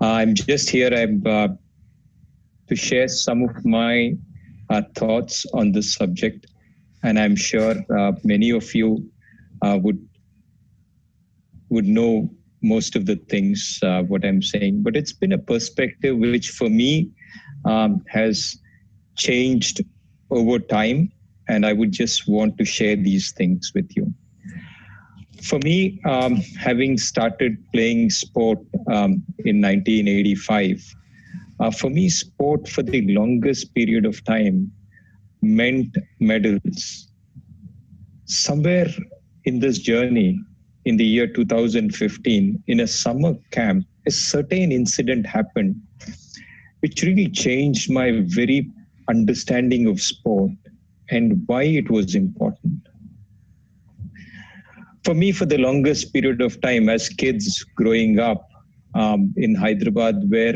I'm just here to share some of my thoughts on this subject, and I'm sure many of you would know most of the things what I'm saying. But it's been a perspective which, for me, has changed over time, and I would just want to share these things with you. For me, having started playing sport in 1985, for me, sport for the longest period of time meant medals. Somewhere in this journey, in the year 2015, in a summer camp, a certain incident happened which really changed my very understanding of sport and why it was important. For me, for the longest period of time, as kids growing up in Hyderabad, where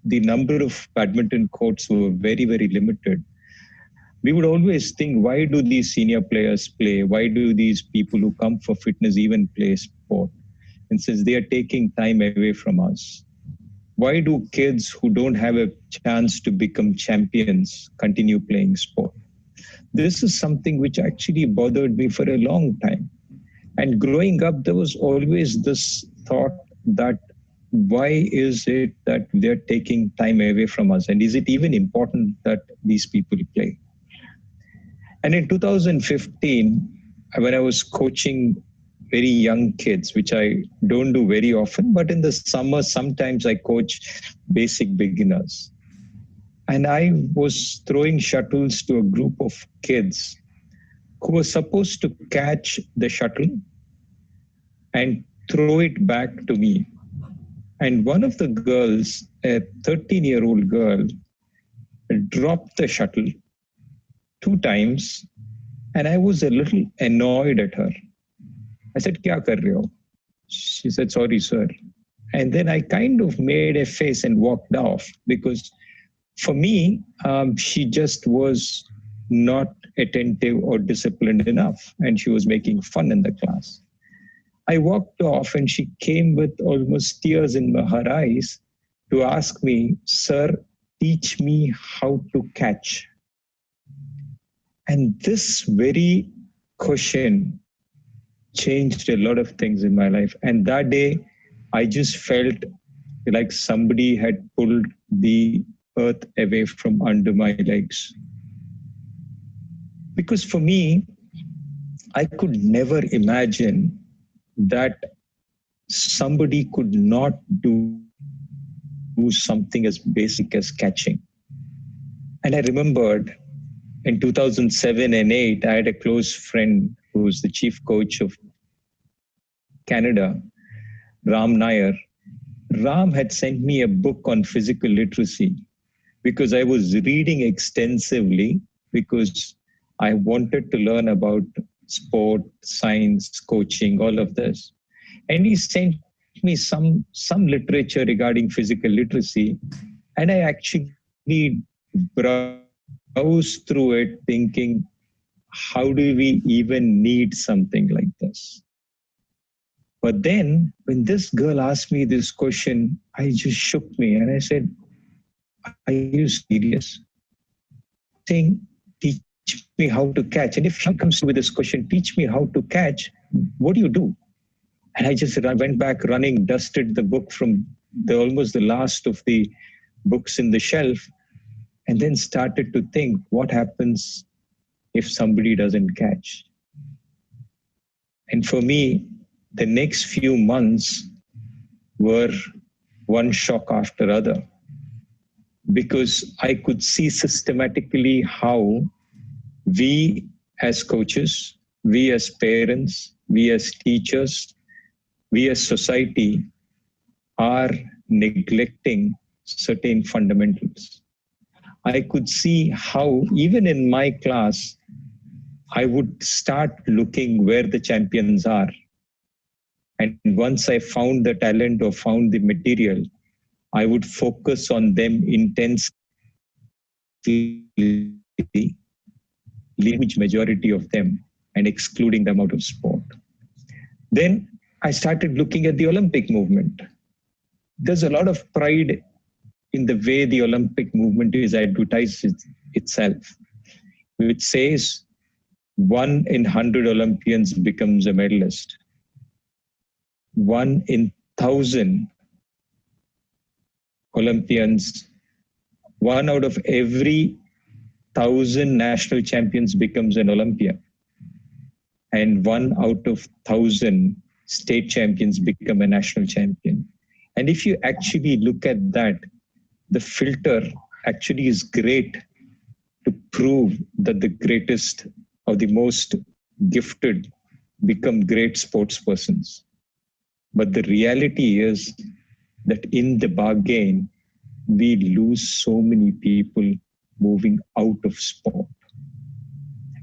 the number of badminton courts were very, very limited, we would always think, why do these senior players play? Why do these people who come for fitness even play sport? And since they are taking time away from us, why do kids who don't have a chance to become champions continue playing sport? This is something which actually bothered me for a long time. And growing up, there was always this thought that why is it that they're taking time away from us? And is it even important that these people play? And in 2015, when I was coaching very young kids, which I don't do very often, but in the summer, sometimes I coach basic beginners. And I was throwing shuttles to a group of kids who were supposed to catch the shuttle and throw it back to me. And one of the girls, a 13-year-old girl, dropped the shuttle 2 times, and I was a little annoyed at her. I said, "Kya kar rahe ho?" She said, "Sorry, sir." And then I kind of made a face and walked off, because for me, she just was not attentive or disciplined enough, and she was making fun in the class. I walked off, and she came with almost tears in her eyes to ask me, "Sir, teach me how to catch." And this very question changed a lot of things in my life. And that day, I just felt like somebody had pulled the earth away from under my legs. Because for me, I could never imagine that somebody could not do something as basic as catching. And I remembered in 2007 and 8, I had a close friend who was the chief coach of Canada, Ram Nair. Ram had sent me a book on physical literacy because I was reading extensively, because I wanted to learn about sport, science, coaching, all of this. And he sent me some literature regarding physical literacy. And I actually browsed through it thinking, how do we even need something like this? But then when this girl asked me this question, I just shook me and I said, "Are you serious? Saying, teach me how to catch. And if she comes with this question, teach me how to catch, what do you do?" And I just went back running, dusted the book from almost the last of the books in the shelf, and then started to think, what happens if somebody doesn't catch? And for me, the next few months were one shock after other, because I could see systematically how we as coaches, we as parents, we as teachers, we as society are neglecting certain fundamentals. I could see how even in my class, I would start looking where the champions are. And once I found the talent or found the material, I would focus on them intensely, huge majority of them, and excluding them out of sport. Then I started looking at the Olympic movement. there's a lot of pride in the way the Olympic movement is advertised itself, which says 1 in 100 Olympians becomes a medalist. 1 in 1,000 Olympians, 1 out of every 1,000 national champions becomes an Olympian. And 1 out of 1,000 state champions become a national champion. And if you actually look at that, the filter actually is great to prove that the greatest or the most gifted become great sports persons. But the reality is that in the bargain, we lose so many people moving out of sport.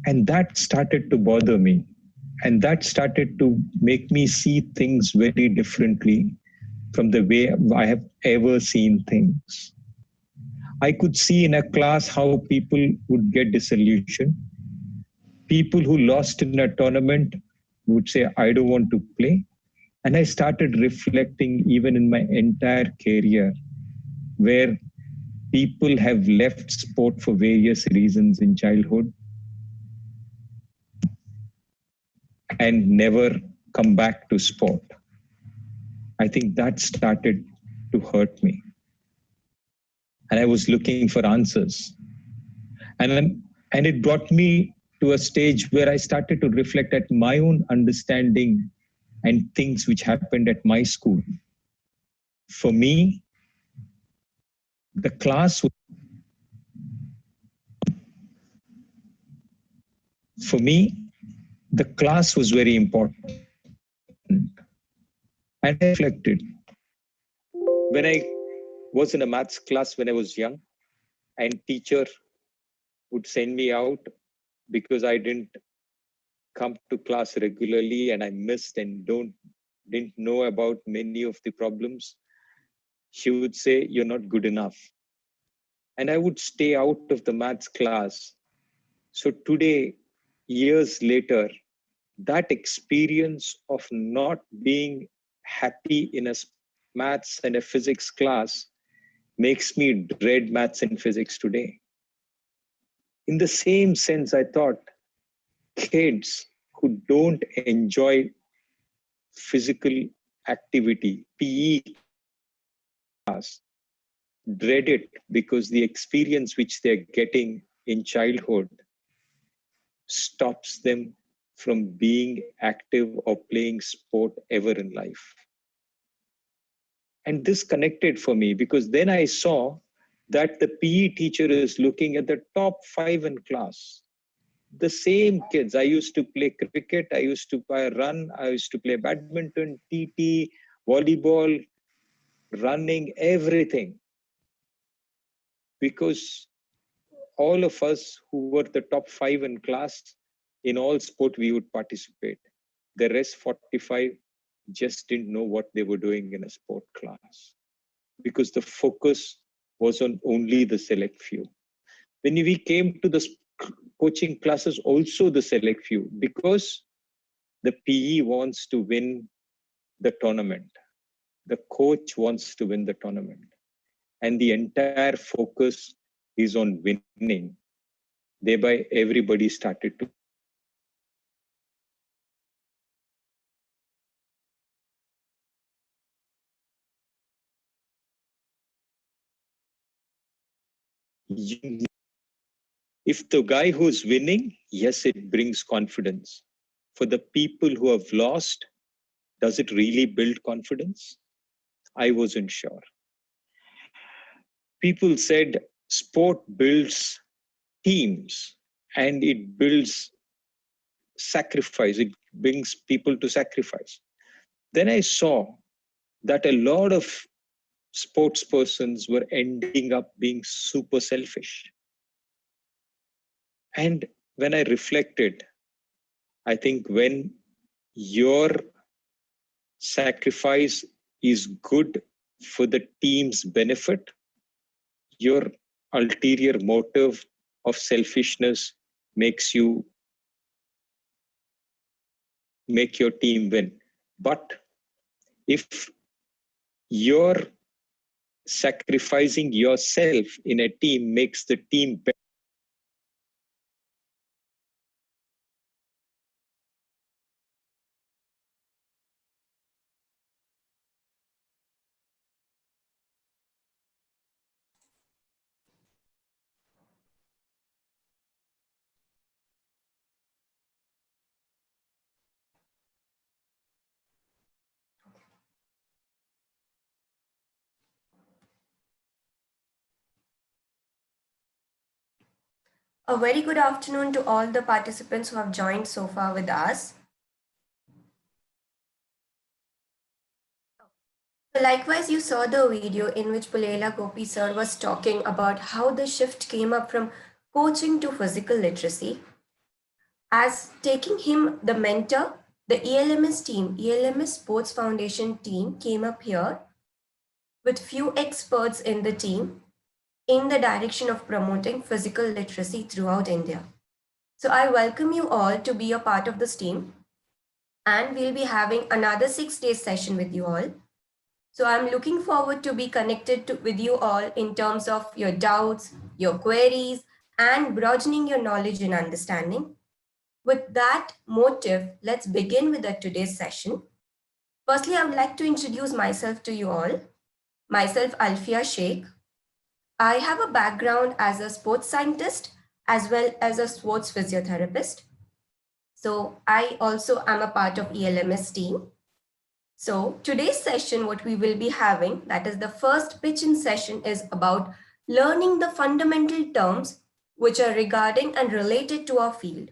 And that started to bother me. And that started to make me see things very differently from the way I have ever seen things. I could see in a class how people would get disillusioned. People who lost in a tournament would say, I don't want to play. And I started reflecting even in my entire career, where people have left sport for various reasons in childhood and never come back to sport. I think that started to hurt me. And I was looking for answers. And it brought me to a stage where I started to reflect at my own understanding and things which happened at my school. For me, the class was very important. And I reflected. When I was in a maths class when I was young, and teacher would send me out because I didn't come to class regularly and I missed and didn't know about many of the problems, she would say, you're not good enough. And I would stay out of the maths class. So today, years later, that experience of not being happy in a maths and a physics class makes me dread maths and physics today. In the same sense, I thought kids who don't enjoy physical activity, PE class, dread it because the experience which they're getting in childhood stops them from being active or playing sport ever in life. And this connected for me because then I saw that the PE teacher is looking at the top 5 in class. The same kids. I used to play cricket, I used to run, I used to play badminton, TT, volleyball, running, everything. Because all of us who were the top 5 in class, in all sport we would participate. The rest 45 just didn't know what they were doing in a sport class. Because the focus was on only the select few. When we came to the coaching classes, also the select few, because the PE wants to win the tournament. The coach wants to win the tournament. And the entire focus is on winning. Thereby, everybody started to if the guy who's winning, yes, it brings confidence. For the people who have lost, does it really build confidence? I wasn't sure. People said sport builds teams and it builds sacrifice. It brings people to sacrifice. Then I saw that a lot of sports persons were ending up being super selfish. And when I reflected, I think when your sacrifice is good for the team's benefit, your ulterior motive of selfishness makes you make your team win. But if your sacrificing yourself in a team makes the team better. A very good afternoon to all the participants who have joined so far with us. Likewise, you saw the video in which Pulela Gopi sir was talking about how the shift came up from coaching to physical literacy. As taking him the mentor, the ELMS team, ELMS Sports Foundation team came up here with few experts in the team in the direction of promoting physical literacy throughout India. So I welcome you all to be a part of this team, and we'll be having another 6 day session with you all. So I'm looking forward to be connected with you all in terms of your doubts, your queries, and broadening your knowledge and understanding. With that motive, let's begin with today's session. Firstly, I would like to introduce myself to you all. Myself, Alfia Sheikh. I have a background as a sports scientist as well as a sports physiotherapist. So I also am a part of ELMS team. So today's session, what we will be having, that is the first pitch-in session, is about learning the fundamental terms which are regarding and related to our field.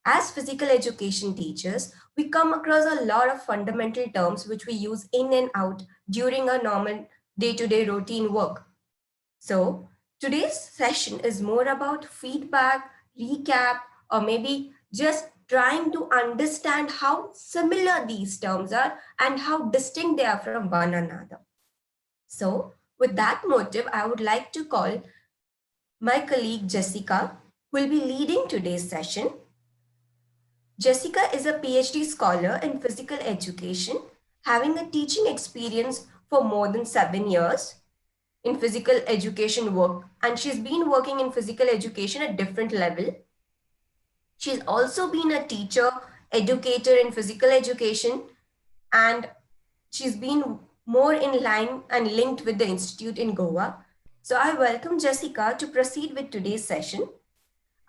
As physical education teachers, we come across a lot of fundamental terms which we use in and out during our normal day-to-day routine work. So today's session is more about feedback, recap, or maybe just trying to understand how similar these terms are and how distinct they are from one another. So with that motive, I would like to call my colleague Jessica, who will be leading today's session. Jessica is a PhD scholar in physical education, having a teaching experience for more than 7 years in physical education work, and she's been working in physical education at different level. She's also been a teacher, educator in physical education, and she's been more in line and linked with the institute in Goa. So I welcome Jessica to proceed with today's session.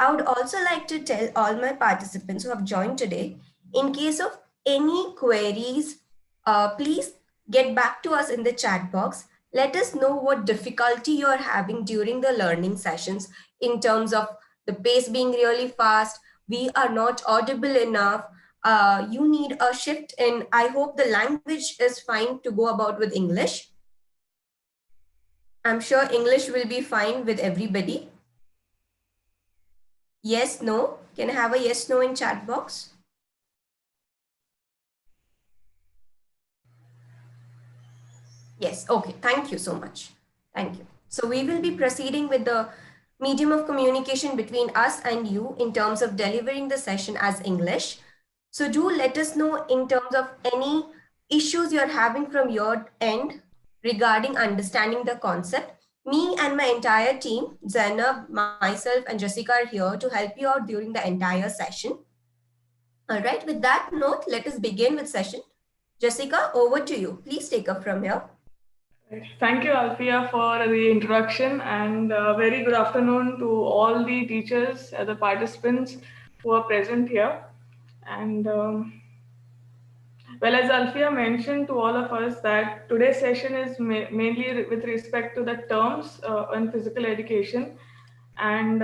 I would also like to tell all my participants who have joined today, in case of any queries, please get back to us in the chat box. Let us know what difficulty you're having during the learning sessions in terms of the pace being really fast, we are not audible enough, you need a shift in, I hope the language is fine to go about with English. I'm sure English will be fine with everybody. Yes, no? Can I have a yes, no in chat box? Yes, okay. Thank you so much. Thank you. So we will be proceeding with the medium of communication between us and you in terms of delivering the session as English. So do let us know in terms of any issues you're having from your end regarding understanding the concept. Me and my entire team, Zainab, myself, and Jessica are here to help you out during the entire session. All right, with that note, let us begin with session. Jessica, over to you. Please take up from here. Thank you, Alfia, for the introduction, and very good afternoon to all the teachers, the participants who are present here. And well, as Alfia mentioned to all of us, that today's session is mainly with respect to the terms in physical education, and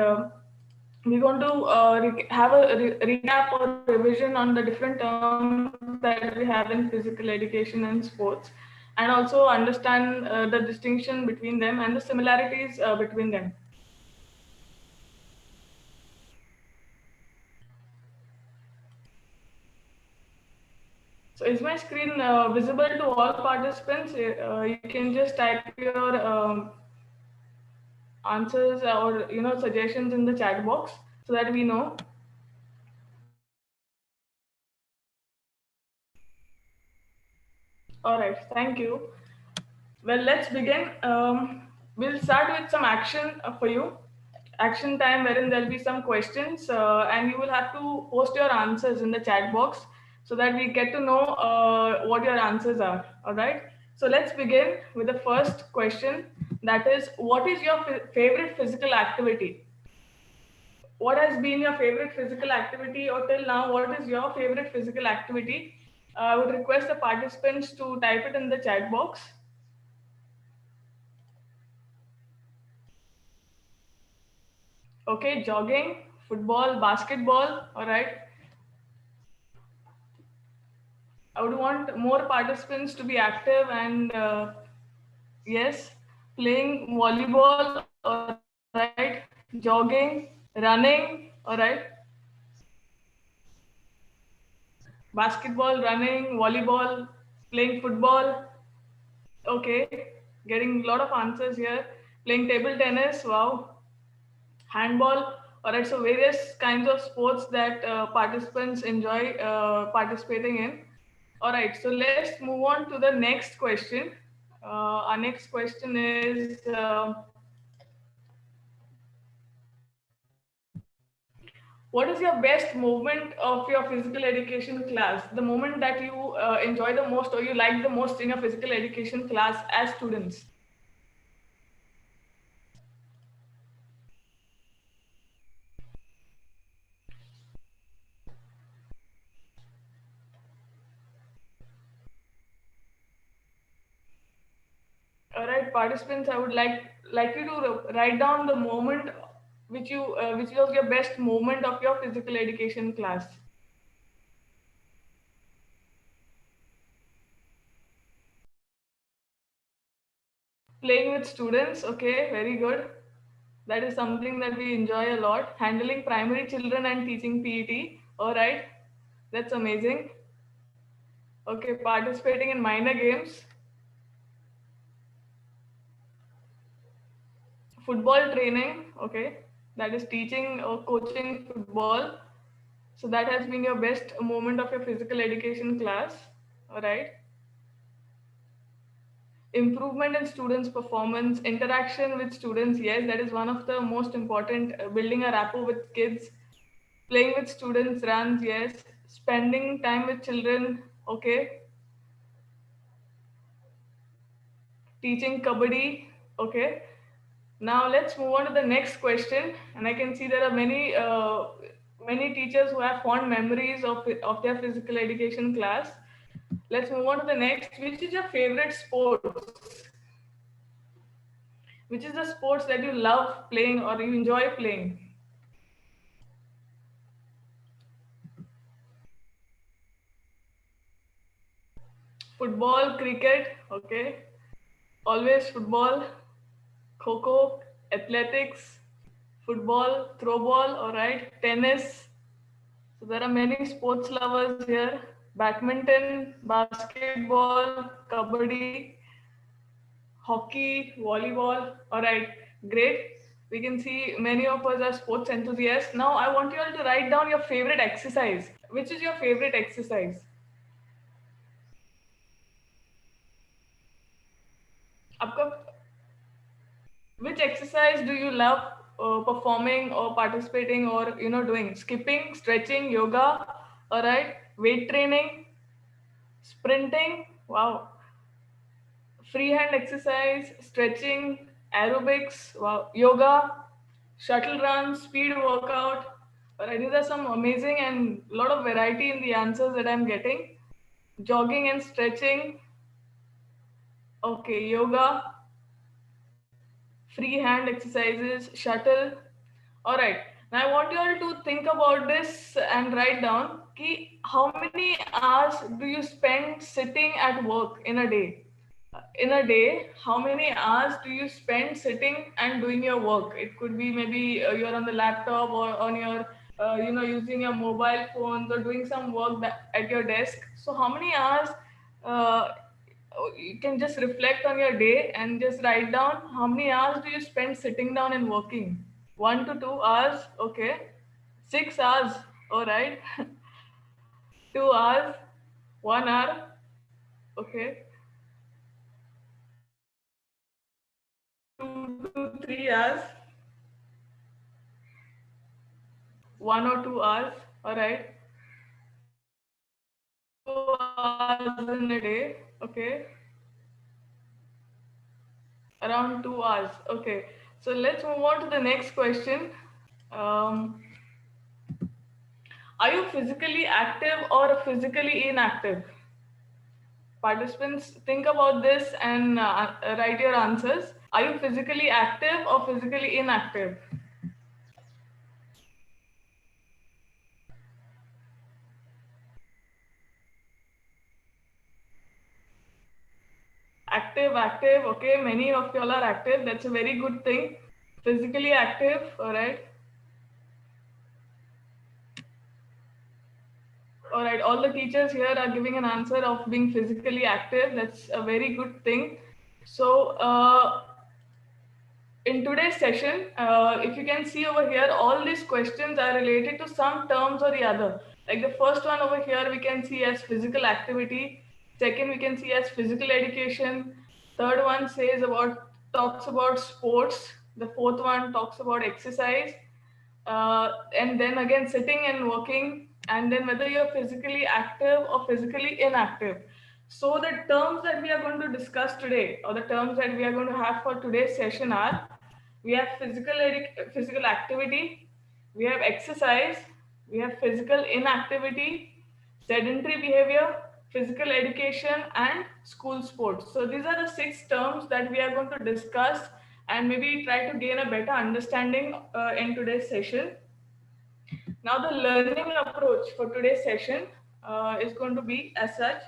we're going to have a recap or revision on the different terms that we have in physical education and sports, and also understand the distinction between them and the similarities between them. So is my screen visible to all participants? You can just type your answers or suggestions in the chat box so that we know. All right, thank you. Well, let's begin. We'll start with some action for you. Action time, wherein there'll be some questions, and you will have to post your answers in the chat box so that we get to know what your answers are. All right. So let's begin with the first question. That is, what is your favorite physical activity? What has been your favorite physical activity, or till now, what is your favorite physical activity? I would request the participants to type it in the chat box. Okay, jogging, football, basketball. All right. I would want more participants to be active and yes, playing volleyball. All right. Jogging, running. All right. Basketball, running, volleyball, playing football. Okay, getting a lot of answers here. Playing table tennis. Wow. Handball. All right. So various kinds of sports that participants enjoy participating in. All right, so let's move on to the next question. Our next question is, what is your best moment of your physical education class? The moment that you enjoy the most or you like the most in your physical education class as students? All right, participants, I would like you to write down the moment which was your best moment of your physical education class. Playing with students, okay, very good. That is something that we enjoy a lot. Handling primary children and teaching PET. All right, that's amazing. Okay, participating in minor games. Football training, okay, that is teaching or coaching football. So that has been your best moment of your physical education class. All right. Improvement in students' performance, interaction with students. Yes, that is one of the most important, building a rapport with kids. Playing with students, runs, yes. Spending time with children, okay. Teaching kabaddi, okay. Now let's move on to the next question. And I can see there are many teachers who have fond memories of their physical education class. Let's move on to the next. Which is your favorite sports? Which is the sports that you love playing or you enjoy playing? Football, cricket, okay. Always football, kho, athletics, football, throw ball, all right. Tennis. So there are many sports lovers here. Badminton, basketball, kabaddi, hockey, volleyball. All right, great. We can see many of us are sports enthusiasts. Now I want you all to write down your favorite exercise. Which is your favorite exercise? आपका which exercise do you love performing or participating or doing? Skipping, stretching, yoga, all right, weight training, sprinting, wow, freehand exercise, stretching, aerobics, wow, yoga, shuttle run, speed workout. All right, these are some amazing and a lot of variety in the answers that I'm getting. Jogging and stretching, okay, yoga, free hand exercises, shuttle. All right. Now I want you all to think about this and write down ki how many hours do you spend sitting at work in a day? In a day, how many hours do you spend sitting and doing your work? It could be maybe you're on the laptop or on your, using your mobile phones or doing some work at your desk. So how many hours uh, you can just reflect on your day and just write down how many hours do you spend sitting down and working? 1 to 2 hours, okay. 6 hours, all right. 2 hours, 1 hour, okay. 3 hours, 1 or 2 hours, all right, 2 hours in a day, okay, around 2 hours, okay. So let's move on to the next question. Um, are you physically active or physically inactive? Participants, think about this and write your answers. Are you physically active or physically inactive? Active, okay, many of y'all are active. That's a very good thing. Physically active, all right. All right, all the teachers here are giving an answer of being physically active. That's a very good thing. So, in today's session, if you can see over here, all these questions are related to some terms or the other. Like the first one over here, we can see as physical activity. Second, we can see as physical education. Third one talks about sports. The fourth one talks about exercise. And then again, sitting and working, and then whether you're physically active or physically inactive. So the terms that we are going to discuss today, or the terms that we are going to have for today's session are, we have physical activity, we have exercise, we have physical inactivity, sedentary behavior, physical education, and school sports. So these are the 6 terms that we are going to discuss and maybe try to gain a better understanding in today's session. Now, the learning approach for today's session is going to be as such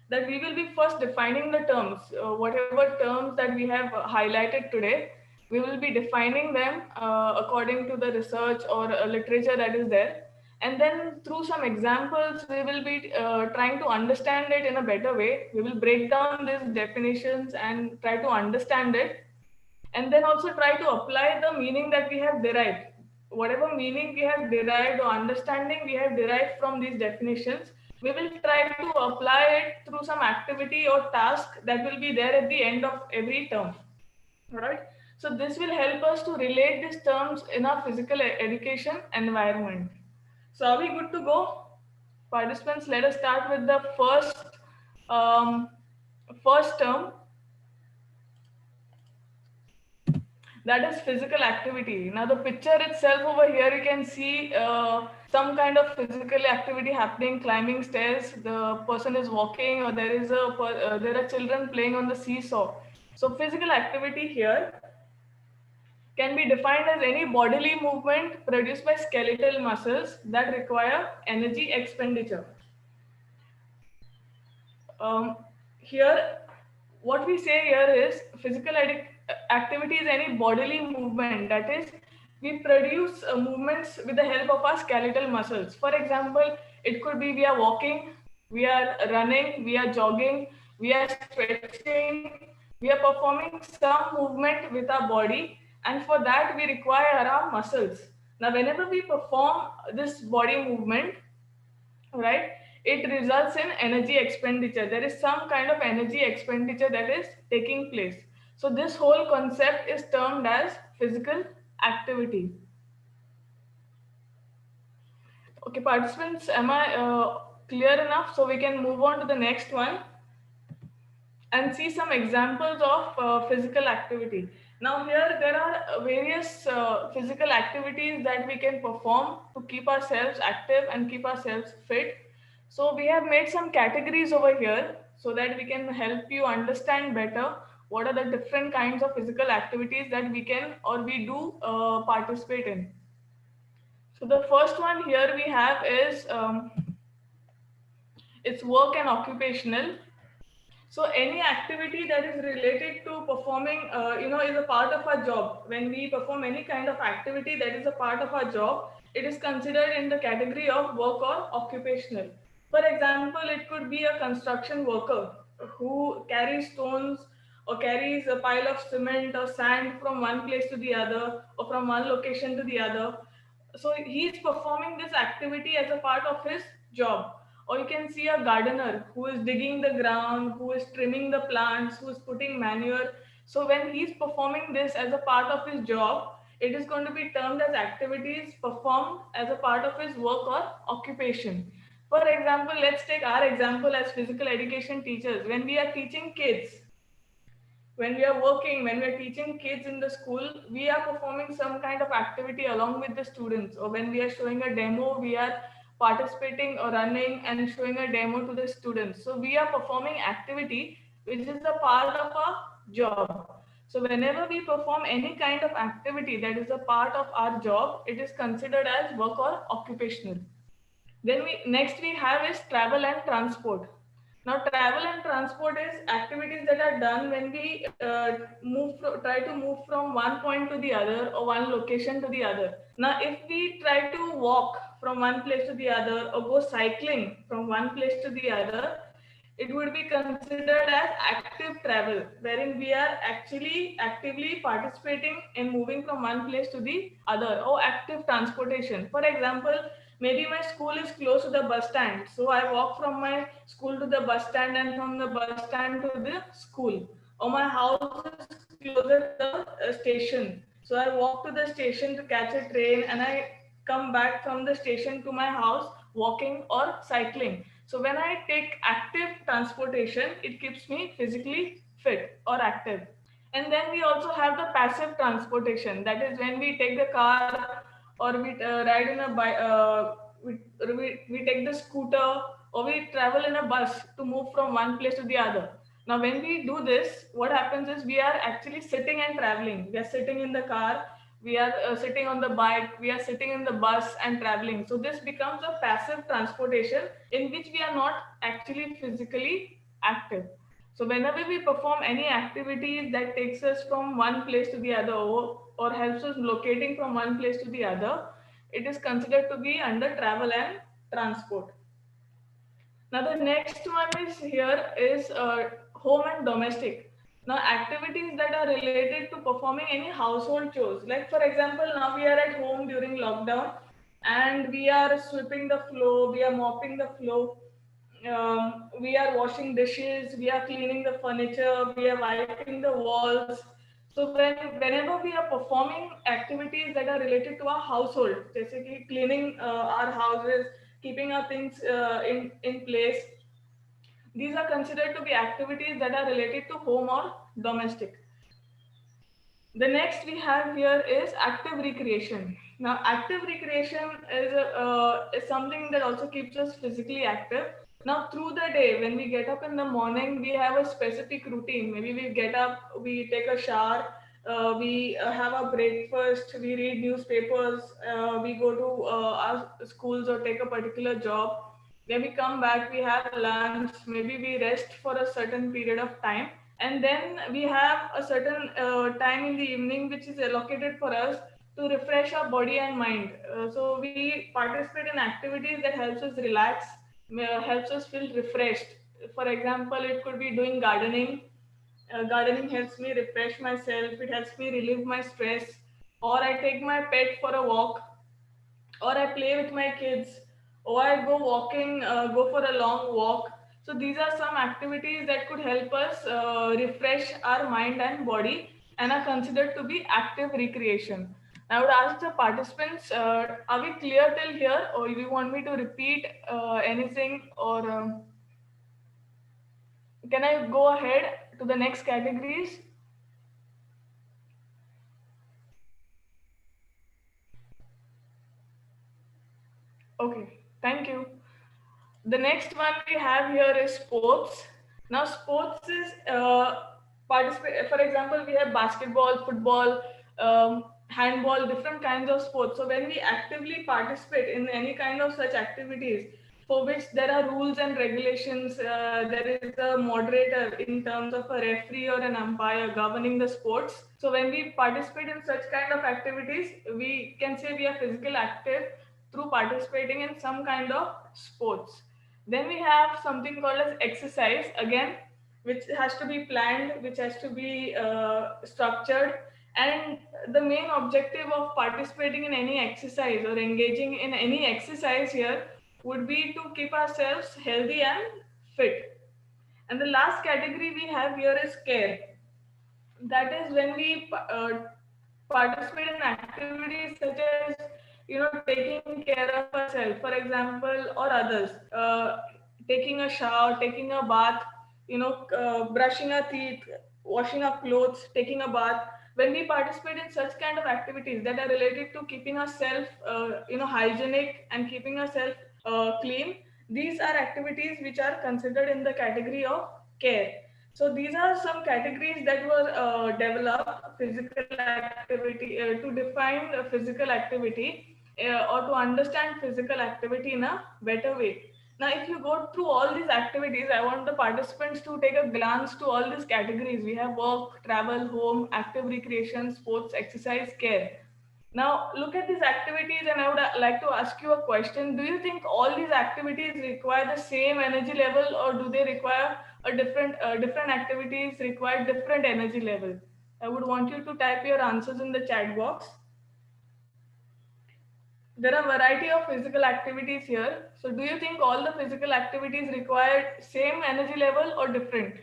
that we will be first defining the terms, whatever terms that we have highlighted today, we will be defining them according to the research or literature that is there. And then through some examples, we will be trying to understand it in a better way. We will break down these definitions and try to understand it, and then also try to apply the meaning that we have derived. Whatever meaning we have derived or understanding we have derived from these definitions, we will try to apply it through some activity or task that will be there at the end of every term. All right. So this will help us to relate these terms in our physical education environment. So are we good to go? Participants, let us start with the first term, that is physical activity. Now the picture itself over here, you can see some kind of physical activity happening, climbing stairs, the person is walking, or there are children playing on the seesaw. So physical activity here can be defined as any bodily movement produced by skeletal muscles that require energy expenditure. Here, what we say here is activity is any bodily movement, that is, we produce movements with the help of our skeletal muscles. For example, it could be we are walking, we are running, we are jogging, we are stretching, we are performing some movement with our body, and for that we require our muscles. Now, whenever we perform this body movement, right, it results in energy expenditure. There is some kind of energy expenditure that is taking place. So this whole concept is termed as physical activity. Okay, participants, am I clear enough? So we can move on to the next one and see some examples of physical activity. Now here there are various physical activities that we can perform to keep ourselves active and keep ourselves fit. So we have made some categories over here so that we can help you understand better what are the different kinds of physical activities that we can or we do participate in. So the first one here we have is it's work and occupational. So any activity that is related to performing, is a part of our job. When we perform any kind of activity that is a part of our job, it is considered in the category of work or occupational. For example, it could be a construction worker who carries stones or carries a pile of cement or sand from one place to the other or from one location to the other. So he is performing this activity as a part of his job. Or you can see a gardener who is digging the ground, who is trimming the plants, who is putting manure. So when he's performing this as a part of his job, it is going to be termed as activities performed as a part of his work or occupation. For example, let's take our example as physical education teachers. When we are teaching kids, when we are working, when we are teaching kids in the school, we are performing some kind of activity along with the students. Or when we are showing a demo, we are participating or running and showing a demo to the students. So we are performing activity which is a part of our job. So whenever we perform any kind of activity that is a part of our job, it is considered as work or occupational. Then we have is travel and transport. Now travel and transport is activities that are done when we try to move from one point to the other or one location to the other. Now if we try to walk from one place to the other or go cycling from one place to the other, it would be considered as active travel, wherein we are actually actively participating in moving from one place to the other, or active transportation. For example, maybe my school is close to the bus stand, so I walk from my school to the bus stand and from the bus stand to the school. Or my house is closer to the station, so I walk to the station to catch a train and I come back from the station to my house walking or cycling. So when I take active transportation, it keeps me physically fit or active. And then we also have the passive transportation. That is when we take the car or we ride in a bike, we take the scooter or we travel in a bus to move from one place to the other. Now, when we do this, what happens is we are actually sitting and traveling. We are sitting in the car, we are sitting on the bike, we are sitting in the bus and traveling. So this becomes a passive transportation in which we are not actually physically active. So whenever we perform any activities that takes us from one place to the other, or helps us locating from one place to the other, it is considered to be under travel and transport. Now the next one is here is home and domestic. Now activities that are related to performing any household chores. Like for example, now we are at home during lockdown and we are sweeping the floor, we are mopping the floor, we are washing dishes, we are cleaning the furniture, we are wiping the walls. So whenever we are performing activities that are related to our household, basically cleaning our houses, keeping our things in place, these are considered to be activities that are related to home or domestic. The next we have here is active recreation. Now, active recreation is something that also keeps us physically active. Now, through the day, when we get up in the morning, we have a specific routine. Maybe we get up, we take a shower, we have a breakfast, we read newspapers, we go to our schools or take a particular job. Then we come back, we have lunch, maybe we rest for a certain period of time, and then we have a certain time in the evening which is allocated for us to refresh our body and mind. So we participate in activities that helps us relax, helps us feel refreshed. For example, it could be doing gardening. Gardening helps me refresh myself, it helps me relieve my stress, or I take my pet for a walk, or I play with my kids, or I go walking, go for a long walk. So these are some activities that could help us refresh our mind and body and are considered to be active recreation. I would ask the participants, are we clear till here, or you want me to repeat anything, or can I go ahead to the next categories? Okay, thank you. The next one we have here is sports. Now, sports is participate. For example, we have basketball, football, handball, different kinds of sports. So when we actively participate in any kind of such activities, for which there are rules and regulations, there is a moderator in terms of a referee or an umpire governing the sports. So when we participate in such kind of activities, we can say we are physical active through participating in some kind of sports. Then we have something called as exercise, again, which has to be planned, which has to be structured. And the main objective of participating in any exercise or engaging in any exercise here would be to keep ourselves healthy and fit. And the last category we have here is care. that is when we participate in activities such as, taking care of ourselves, for example, or others, taking a shower, taking a bath, brushing our teeth, washing our clothes, taking a bath. When we participate in such kind of activities that are related to keeping ourselves, hygienic and keeping ourselves clean, these are activities which are considered in the category of care. So these are some categories that were developed physical activity to define physical activity or to understand physical activity in a better way. Now, if you go through all these activities, I want the participants to take a glance to all these categories. We have work, travel, home, active recreation, sports, exercise, care. Now, look at these activities, and I would like to ask you a question. Do you think all these activities require the same energy level, or do they require a different activities require different energy level? I would want you to type your answers in the chat box. There are a variety of physical activities here. So, do you think all the physical activities require same energy level or different?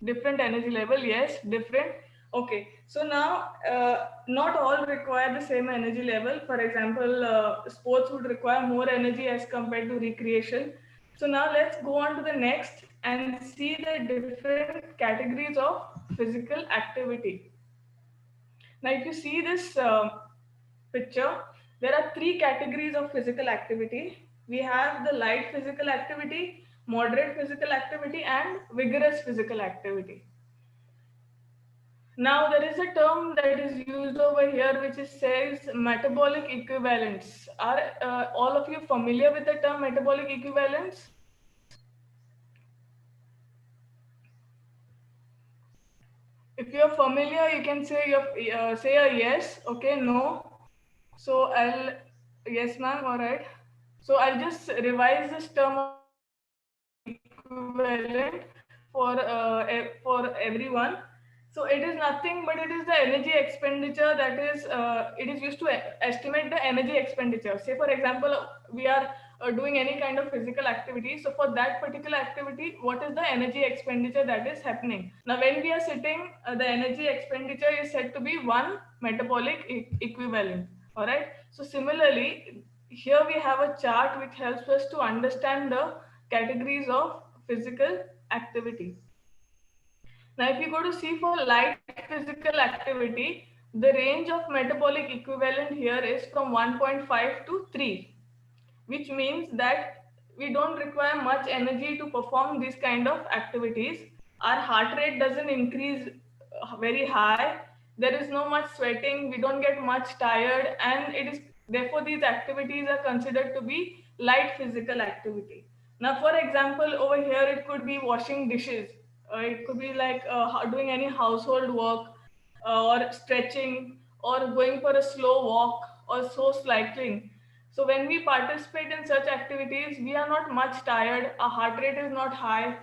Different energy level, yes, different. Okay, so now not all require the same energy level. For example, sports would require more energy as compared to recreation. So now let's go on to the next and see the different categories of physical activity. Now, if you see this picture, there are three categories of physical activity. We have the light physical activity, moderate physical activity, and vigorous physical activity. Now, there is a term that is used over here which says metabolic equivalence. Are all of you familiar with the term metabolic equivalence? If you're familiar, you can say say a yes. Okay, no. So I'll yes, ma'am. All right. So I'll just revise this term of equivalent for everyone. So it is nothing but it is the energy expenditure that is it is used to estimate the energy expenditure. Say for example, we are doing any kind of physical activity. So for that particular activity, what is the energy expenditure that is happening? Now, when we are sitting, the energy expenditure is said to be one metabolic equivalent. All right. So similarly, here we have a chart which helps us to understand the categories of physical activity. Now, if you go to see for light physical activity, the range of metabolic equivalent here is from 1.5 to 3, which means that we don't require much energy to perform these kind of activities. Our heart rate doesn't increase very high. There is no much sweating. We don't get much tired, and it is therefore these activities are considered to be light physical activity. Now, for example, over here it could be washing dishes. It could be like doing any household work, or stretching, or going for a slow walk, or slow cycling. So when we participate in such activities, we are not much tired, our heart rate is not high,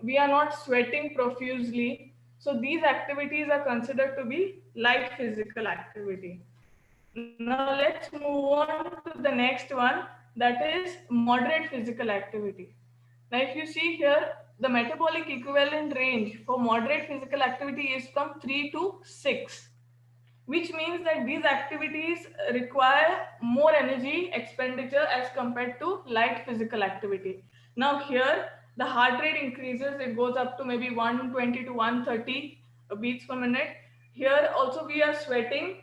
we are not sweating profusely. So these activities are considered to be light physical activity. Now let's move on to the next one, that is moderate physical activity. Now if you see here, the metabolic equivalent range for moderate physical activity is from 3 to 6, which means that these activities require more energy expenditure as compared to light physical activity. Now here, the heart rate increases, it goes up to maybe 120 to 130 beats per minute. Here also we are sweating,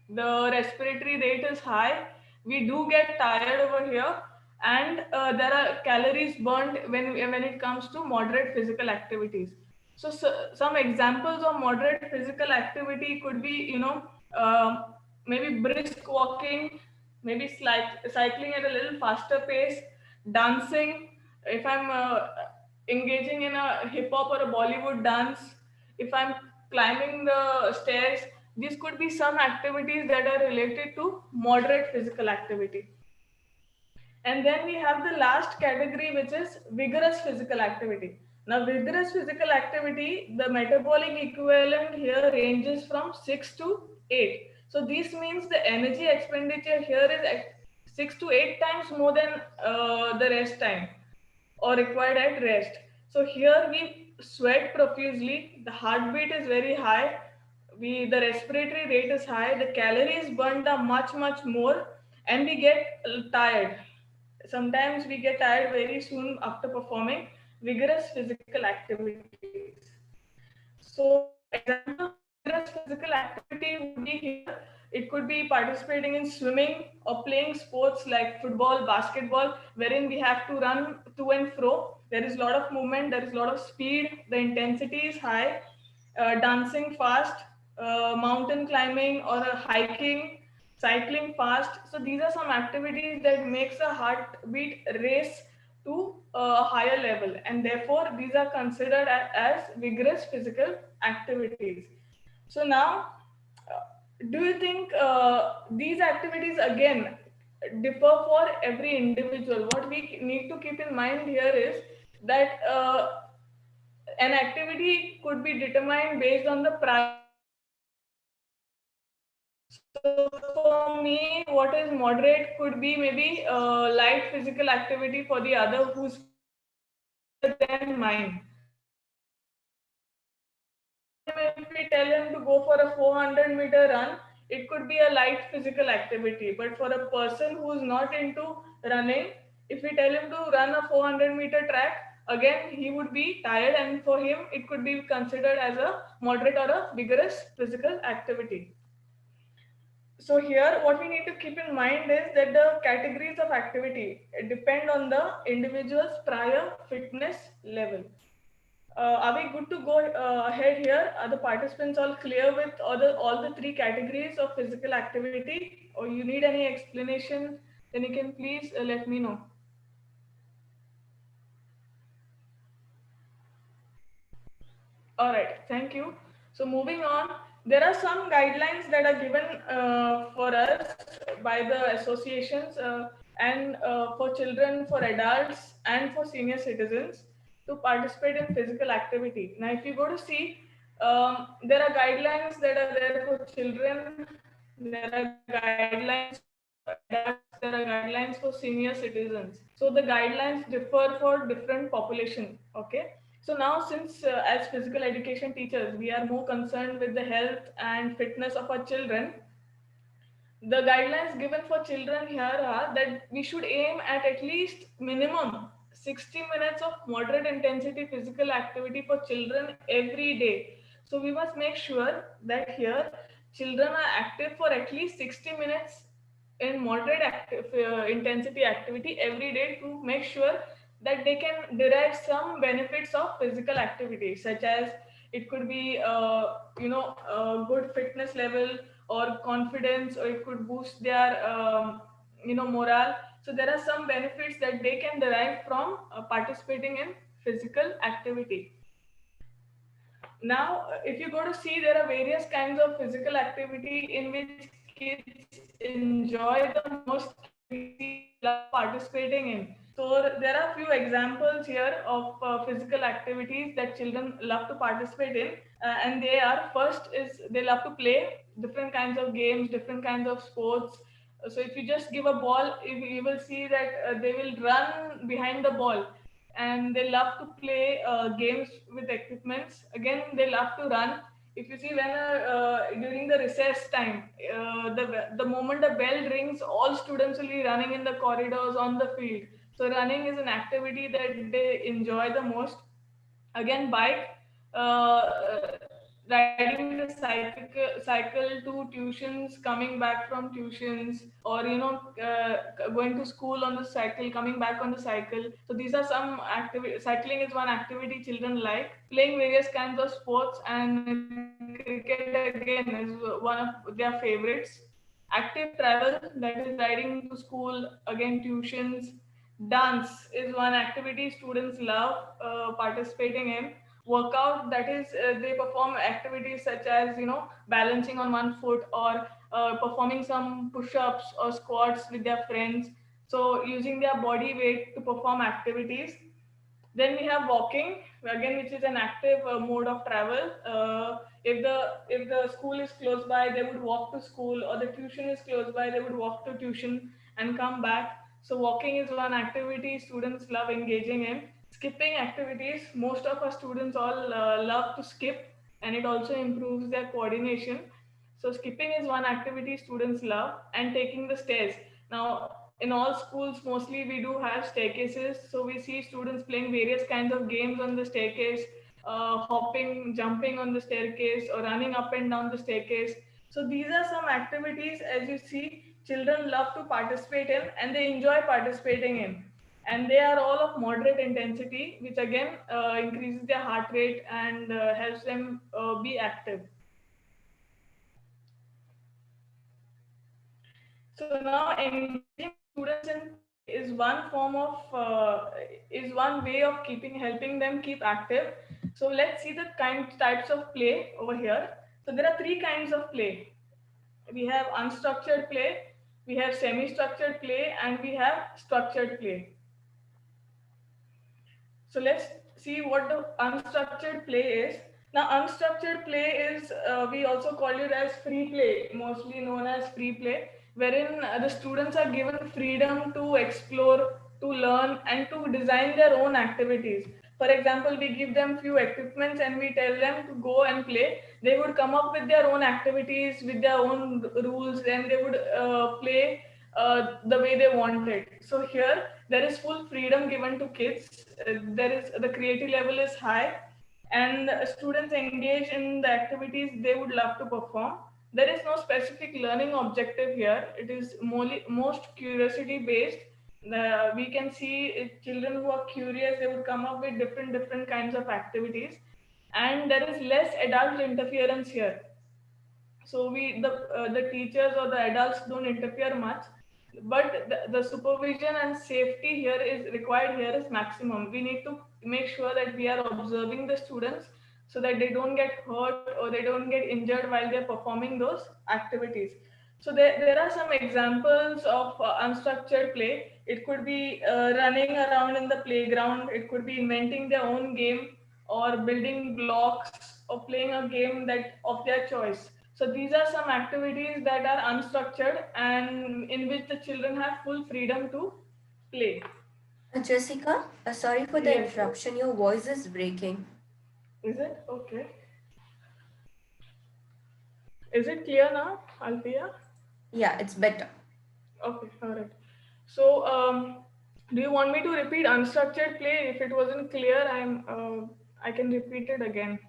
the respiratory rate is high, we do get tired over here, and there are calories burned when it comes to moderate physical activities. So, some examples of moderate physical activity could be, maybe brisk walking, maybe cycling at a little faster pace, dancing. If I'm engaging in a hip hop or a Bollywood dance, if I'm climbing the stairs, these could be some activities that are related to moderate physical activity. And then we have the last category, which is vigorous physical activity. Now, vigorous physical activity, the metabolic equivalent here ranges from 6 to 8. So this means the energy expenditure here is 6 to 8 times more than the rest time or required at rest. So here we sweat profusely, the heartbeat is very high, the respiratory rate is high, the calories burned are much more, and we get tired. Sometimes we get tired very soon after performing vigorous physical activities. So example of vigorous physical activity would be here. It could be participating in swimming or playing sports like football, basketball, wherein we have to run to and fro. There is a lot of movement, there is a lot of speed, the intensity is high, dancing fast, mountain climbing or hiking, cycling fast. So these are some activities that makes a heartbeat race to a higher level, and therefore these are considered as vigorous physical activities. So now, do you think these activities again differ for every individual? What we need to keep in mind here is that an activity could be determined based on the prior So for me, what is moderate could be maybe light physical activity for the other whose than mine. If we tell him to go for a 400-meter run, it could be a light physical activity. But for a person who is not into running, if we tell him to run a 400-meter track, again he would be tired, and for him it could be considered as a moderate or a vigorous physical activity. So here what we need to keep in mind is that the categories of activity depend on the individual's prior fitness level. Are we good to go ahead here? Are the participants all clear with all the three categories of physical activity, or you need any explanation? Then you can please let me know. All right, thank you. So moving on, there are some guidelines that are given for us by the associations and for children, for adults, and for senior citizens to participate in physical activity. Now, if you go to see, there are guidelines that are there for children, there are guidelines for adults, there are guidelines for senior citizens. So the guidelines differ for different population. Okay. So now, since as physical education teachers, we are more concerned with the health and fitness of our children, the guidelines given for children here are that we should aim at least minimum 60 minutes of moderate intensity physical activity for children every day. So we must make sure that here children are active for at least 60 minutes in moderate intensity activity every day to make sure that they can derive some benefits of physical activity, such as it could be good fitness level or confidence, or it could boost their morale. So there are some benefits that they can derive from participating in physical activity. Now, if you go to see, there are various kinds of physical activity in which kids enjoy the most and we see love participating in. So there are few examples here of physical activities that children love to participate in, and they are, first is they love to play different kinds of games, different kinds of sports. So if you just give a ball, you will see that they will run behind the ball, and they love to play games with equipments. Again, they love to run. If you see, when during the recess time, the moment the bell rings, all students will be running in the corridors, on the field. So running is an activity that they enjoy the most. Again, bike, riding the cycle to tuitions, coming back from tuitions, or going to school on the cycle, coming back on the cycle. So these are some activity. Cycling is one activity children like. Playing various kinds of sports, and cricket again is one of their favorites. Active travel, that is riding to school, again tuitions. Dance is one activity students love participating in. Workout, that is they perform activities such as balancing on one foot, or performing some push-ups or squats with their friends, so using their body weight to perform activities. Then we have walking, again, which is an active mode of travel. If the school is close by, they would walk to school, or the tuition is close by, they would walk to tuition and come back. So walking is one activity students love engaging in. Skipping activities, most of our students all love to skip, and it also improves their coordination. So skipping is one activity students love, and taking the stairs. Now, in all schools, mostly we do have staircases, so we see students playing various kinds of games on the staircase, hopping, jumping on the staircase, or running up and down the staircase. So these are some activities, as you see, children love to participate in, and they enjoy participating in, and they are all of moderate intensity, which again increases their heart rate and helps them be active. So now engaging students in play is one way of helping them keep active. So let's see the types of play over here. So there are three kinds of play. We have unstructured play, we have semi-structured play, and we have structured play. So let's see what the unstructured play is. Now, unstructured play is, we also call it as free play, mostly known as free play, wherein the students are given freedom to explore, to learn, and to design their own activities. For example, we give them few equipments and we tell them to go and play. They would come up with their own activities, with their own rules, and they would play the way they wanted. So here there is full freedom given to kids. There is the creative level is high, and students engage in the activities they would love to perform. There is no specific learning objective here. It is most curiosity based. We can see children who are curious, they would come up with different kinds of activities, and there is less adult interference here. So the teachers or the adults don't interfere much, but the supervision and safety here is required here is maximum. We need to make sure that we are observing the students so that they don't get hurt or they don't get injured while they're performing those activities. So there are some examples of unstructured play. It could be running around in the playground, it could be inventing their own game, or building blocks, or playing a game that of their choice. So these are some activities that are unstructured and in which the children have full freedom to play. Jessica, sorry for the Yes. interruption. Your voice is breaking. Is it? Okay. Is it clear now, Althea? Yeah, it's better. Okay, all right. So, do you want me to repeat unstructured play? If it wasn't clear, I can repeat it again.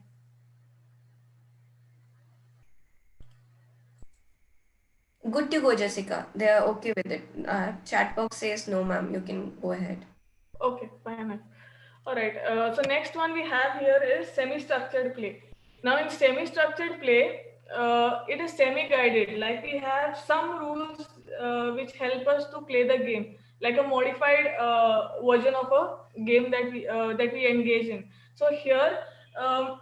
Good to go, Jessica. They are okay with it. Chat box says no, ma'am. You can go ahead. Okay, fine. All right. So next one we have here is semi-structured play. Now in semi-structured play, it is semi-guided. Like we have some rules which help us to play the game, like a modified version of a game that we engage in. So here, um,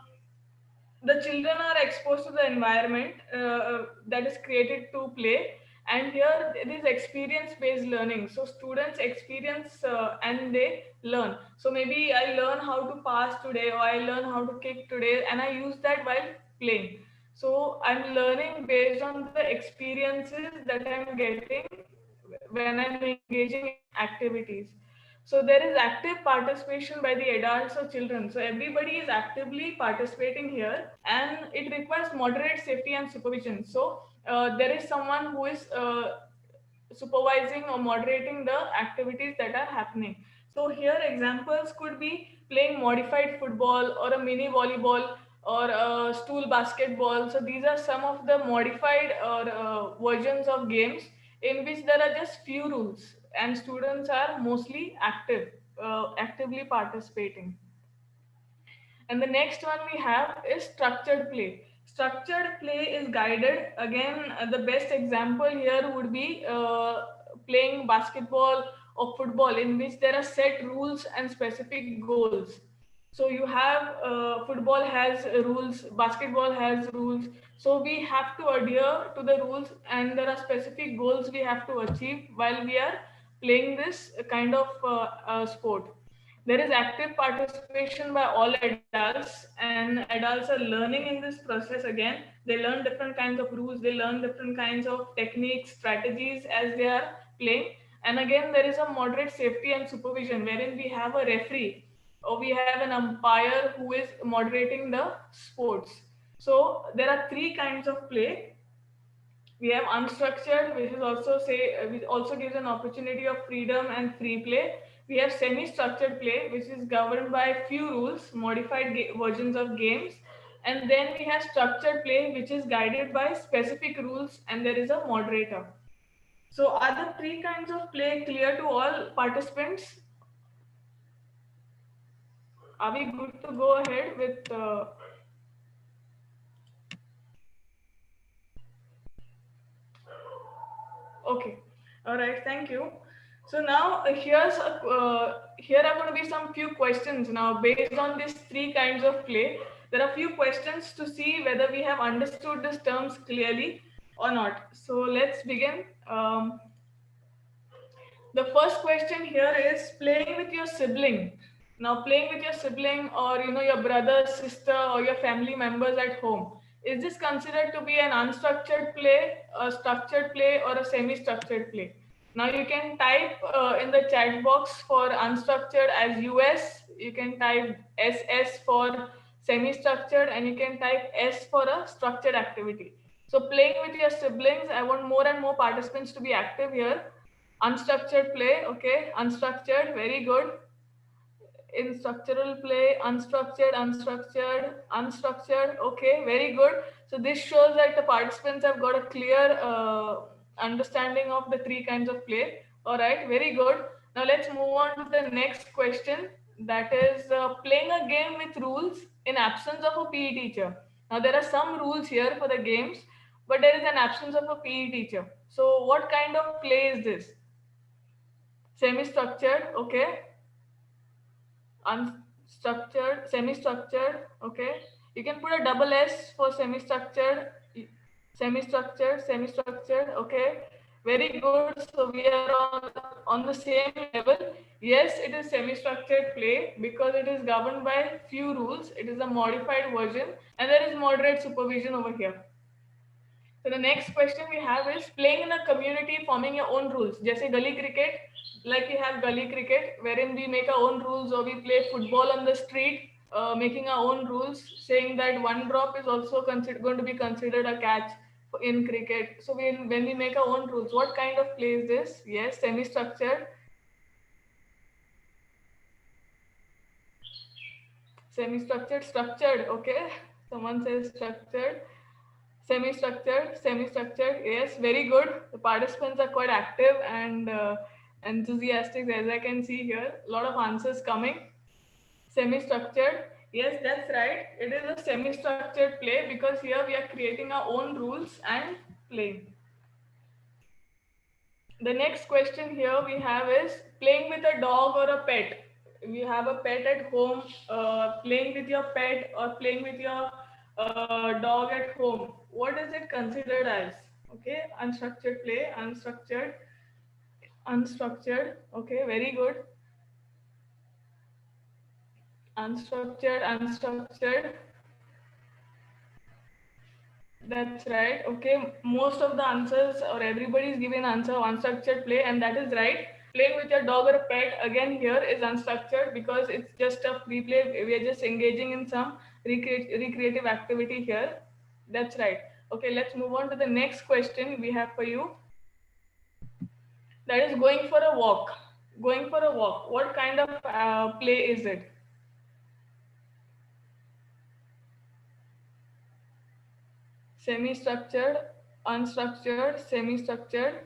the children are exposed to the environment that is created to play, and here it is experience based learning. So students experience and they learn. So maybe I learn how to pass today, or I learn how to kick today, and I use that while playing. So I'm learning based on the experiences that I'm getting when I'm engaging in activities. So there is active participation by the adults or children. So everybody is actively participating here, and it requires moderate safety and supervision. So there is someone who is supervising or moderating the activities that are happening. So here examples could be playing modified football or a mini volleyball or a stool basketball. So these are some of the modified or versions of games in which there are just few rules and students are mostly actively participating. And the next one we have is structured play. Structured play is guided. Again, the best example here would be playing basketball or football, in which there are set rules and specific goals. So you have football has rules, basketball has rules. So we have to adhere to the rules, and there are specific goals we have to achieve while we are playing this kind of sport. There is active participation by all adults, and adults are learning in this process. Again, they learn different kinds of rules, they learn different kinds of techniques, strategies as they are playing. And again, there is a moderate safety and supervision wherein we have a referee. or we have an umpire who is moderating the sports. So there are three kinds of play. We have unstructured, which is also which also gives an opportunity of freedom and free play. We have semi-structured play, which is governed by few rules, modified versions of games. And then we have structured play, which is guided by specific rules, and there is a moderator. So are the three kinds of play clear to all participants? Are we good to go ahead with okay, all right, thank you. So now here are going to be some few questions now based on these three kinds of play. There are few questions to see whether we have understood these terms clearly or not. So let's begin. The first question here is playing with your sibling. Now, playing with your sibling or your brother, sister, or your family members at home, is this considered to be an unstructured play, a structured play, or a semi-structured play? Now, you can type in the chat box for unstructured as US. You can type SS for semi-structured, and you can type S for a structured activity. So, playing with your siblings, I want more and more participants to be active here. Unstructured play, okay, unstructured, very good. In structural play, unstructured, okay, very good. So this shows that the participants have got a clear understanding of the three kinds of play. All right, very good. Now let's move on to the next question, that is playing a game with rules in absence of a PE teacher. Now there are some rules here for the games, but there is an absence of a PE teacher. So what kind of play is this? Semi-structured, okay. Unstructured, semi-structured, okay. You can put a double S for semi-structured, semi-structured, okay. Very good. So we are on the same level. Yes, it is semi-structured play because it is governed by few rules. It is a modified version, and there is moderate supervision over here. So the next question we have is playing in a community, forming your own rules. Jaise gully cricket, like we have gully cricket, wherein we make our own rules, or we play football on the street, making our own rules, saying that one drop is also going to be considered a catch in cricket. So when we make our own rules, what kind of play is this? Yes, semi-structured. Semi-structured, structured, okay. Someone says structured. Semi-structured, yes, very good. The participants are quite active and enthusiastic, as I can see here. A lot of answers coming. Semi-structured, yes, that's right. It is a semi-structured play because here we are creating our own rules and playing. The next question here we have is playing with a dog or a pet. If you have a pet at home, playing with your pet or playing with your dog at home, what is it considered as? Okay, unstructured play, unstructured, okay, very good. Unstructured. That's right. Okay, most of the answers or everybody is giving answer unstructured play, and that is right. Playing with your dog or a pet again here is unstructured because it's just a free play. We are just engaging in some recreative activity here. That's right. Okay, let's move on to the next question we have for you. That is going for a walk. Going for a walk. What kind of play is it? Semi-structured, unstructured, semi-structured.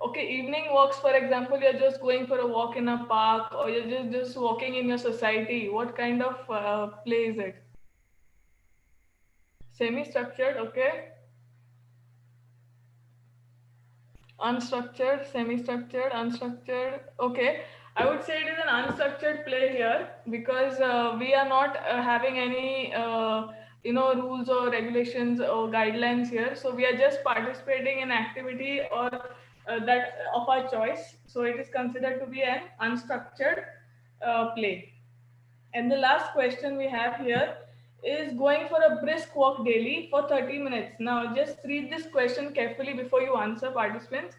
Okay, evening walks, for example, you're just going for a walk in a park or you're just walking in your society. What kind of play is it? Semi-structured, okay. Unstructured, semi-structured, unstructured, okay. I would say it is an unstructured play here because we are not having any rules or regulations or guidelines here. So we are just participating in activity or that of our choice. So it is considered to be an unstructured play. And the last question we have here is going for a brisk walk daily for 30 minutes. Now, just read this question carefully before you answer, participants.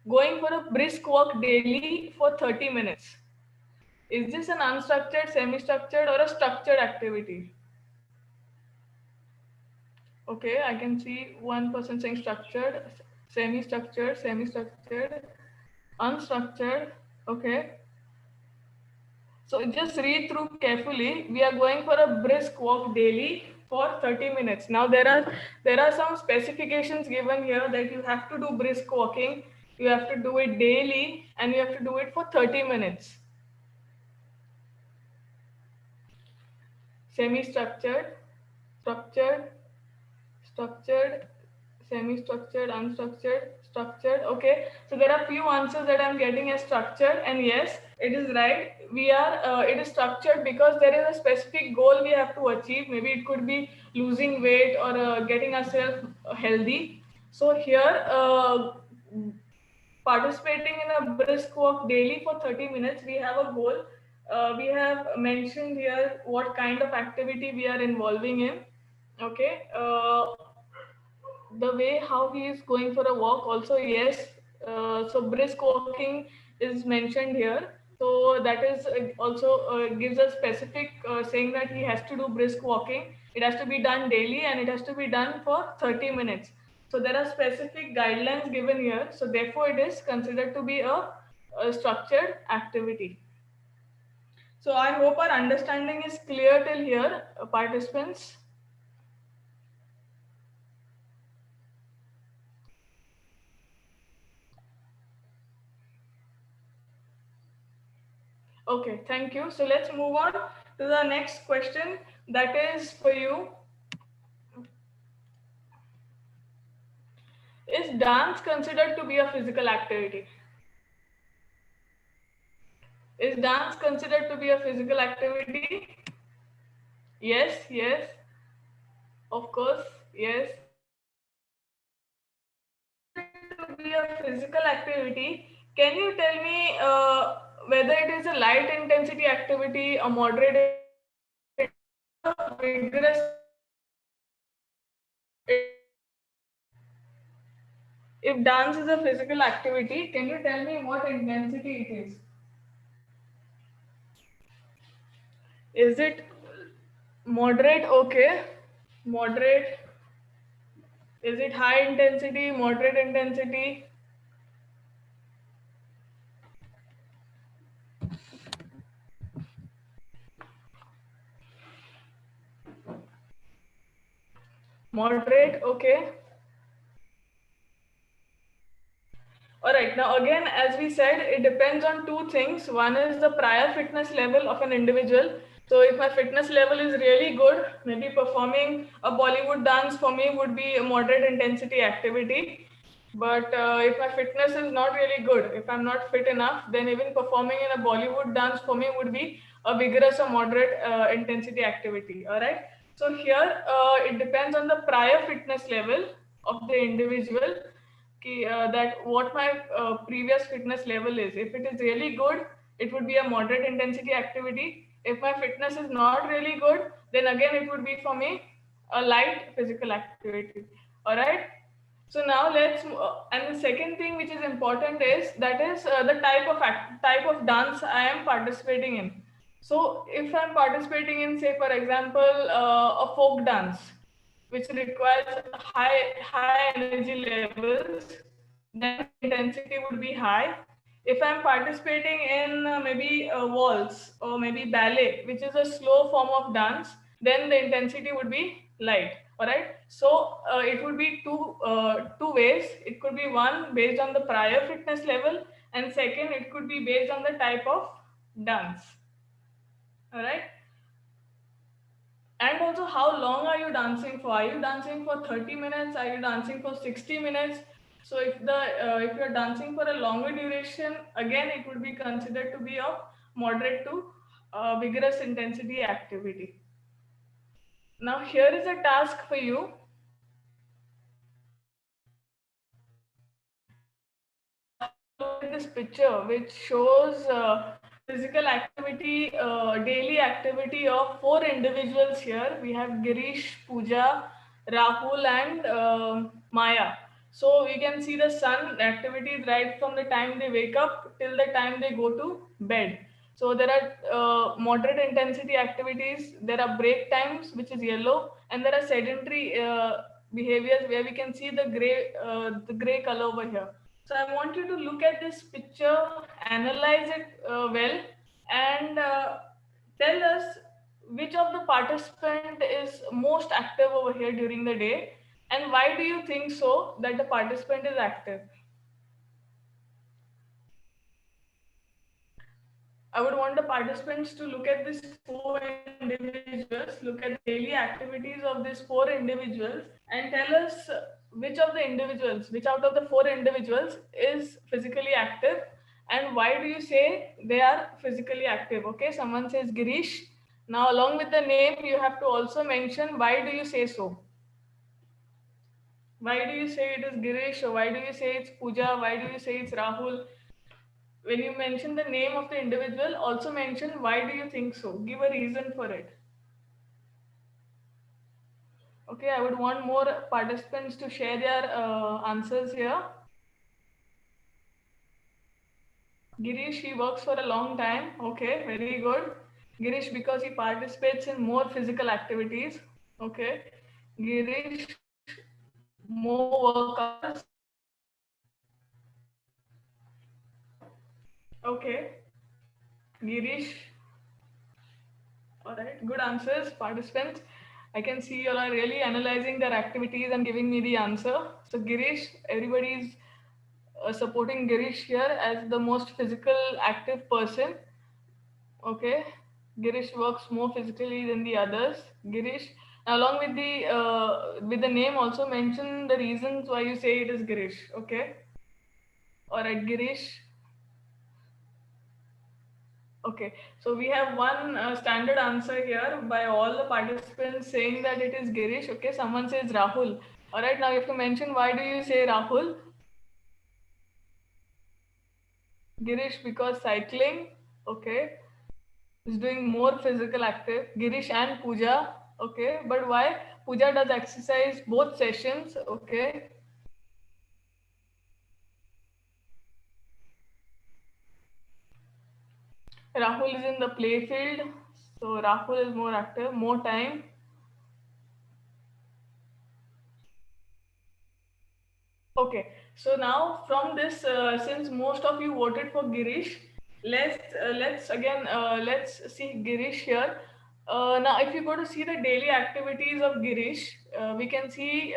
Going for a brisk walk daily for 30 minutes. Is this an unstructured, semi-structured, or a structured activity? Okay, I can see one person saying structured, semi-structured, semi-structured, unstructured. Okay. So just read through carefully. We are going for a brisk walk daily for 30 minutes. Now there are some specifications given here that you have to do brisk walking. You have to do it daily and you have to do it for 30 minutes. Semi-structured, structured, structured, semi-structured, unstructured, structured. Okay, so there are few answers that I'm getting as structured, and yes, it is right. It is structured because there is a specific goal we have to achieve. Maybe it could be losing weight or getting ourselves healthy. So here, participating in a brisk walk daily for 30 minutes, we have a goal. We have mentioned here what kind of activity we are involving in. Okay. The way how he is going for a walk also, yes. So brisk walking is mentioned here, so that is also gives a specific saying that he has to do brisk walking. It has to be done daily and it has to be done for 30 minutes. So there are specific guidelines given here, so therefore it is considered to be a structured activity. So I hope our understanding is clear till here, participants. Okay, thank you. So let's move on to the next question that is for you. Is dance considered to be a physical activity? Is dance considered to be a physical activity? Yes, yes, of course, yes. To be a physical activity, can you tell me whether it is a light intensity activity, a moderate intensity, a vigorous if dance is a physical activity, can you tell me what intensity it is? Is it moderate? Okay. Moderate. Is it high intensity, moderate intensity? Moderate, okay. All right, now again, as we said, it depends on two things. One is the prior fitness level of an individual. So if my fitness level is really good, maybe performing a Bollywood dance for me would be a moderate intensity activity. But if my fitness is not really good, if I'm not fit enough, then even performing in a Bollywood dance for me would be a vigorous or moderate intensity activity. All right. So here it depends on the prior fitness level of the individual. That what my previous fitness level is. If it is really good, it would be a moderate intensity activity. If my fitness is not really good, then again it would be for me a light physical activity. All right. So now and the second thing which is important is that is the type of dance I am participating in. So if I'm participating in, say for example, a folk dance, which requires high energy levels, then the intensity would be high. If I'm participating in maybe waltz or maybe ballet, which is a slow form of dance, then the intensity would be light. All right. So it would be two ways. It could be one based on the prior fitness level, and second, it could be based on the type of dance. All right. And also, how long are you dancing for? Are you dancing for 30 minutes? Are you dancing for 60 minutes? So if you're dancing for a longer duration, again it would be considered to be of moderate to vigorous intensity activity. Now here is a task for you. Have a look at this picture which shows physical activity, daily activity of four individuals here. We have Girish, Pooja, Rahul and Maya. So we can see the sun activities right from the time they wake up till the time they go to bed. So there are moderate intensity activities, there are break times, which is yellow, and there are sedentary behaviors where we can see the gray color over here. So I want you to look at this picture, analyze it well, and tell us which of the participant is most active over here during the day, and why do you think so that the participant is active? I would want the participants to look at these four individuals, look at the daily activities of these four individuals, and tell us which out of the four individuals is physically active, and why do you say they are physically active? Okay, someone says Girish. Now, along with the name, you have to also mention why do you say so. Why do you say it is Girish, or why do you say it's Pooja? Why do you say it's Rahul? When you mention the name of the individual, also mention why do you think so. Give a reason for it. Okay, I would want more participants to share their answers here. Girish, he works for a long time. Okay, very good. Girish, because he participates in more physical activities. Okay. Girish, more work hours. Okay. Girish, all right, good answers, participants. I can see you all are really analyzing their activities and giving me the answer. So Girish, everybody's supporting Girish here as the most physical active person. Okay, Girish works more physically than the others. Girish, along with the name, also mention the reasons why you say it is Girish. Okay, all right, Girish. Okay, so we have one standard answer here by all the participants saying that it is Girish. Okay, someone says Rahul. All right, now you have to mention why do you say Rahul? Girish, because cycling. Okay, is doing more physical active. Girish and Pooja. Okay, but why? Pooja does exercise both sessions. Okay. Rahul is in the play field, so Rahul is more active, more time. Okay, so now from this, since most of you voted for Girish, let's see Girish here. Now, if you go to see the daily activities of Girish, we can see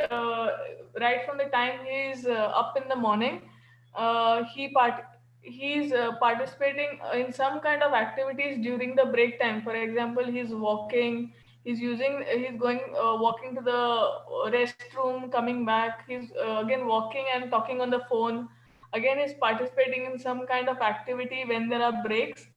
right from the time he is up in the morning, he's participating in some kind of activities during the break time. For example, he's walking, he's going walking to the restroom, coming back, he's again walking and talking on the phone, again he's participating in some kind of activity when there are breaks,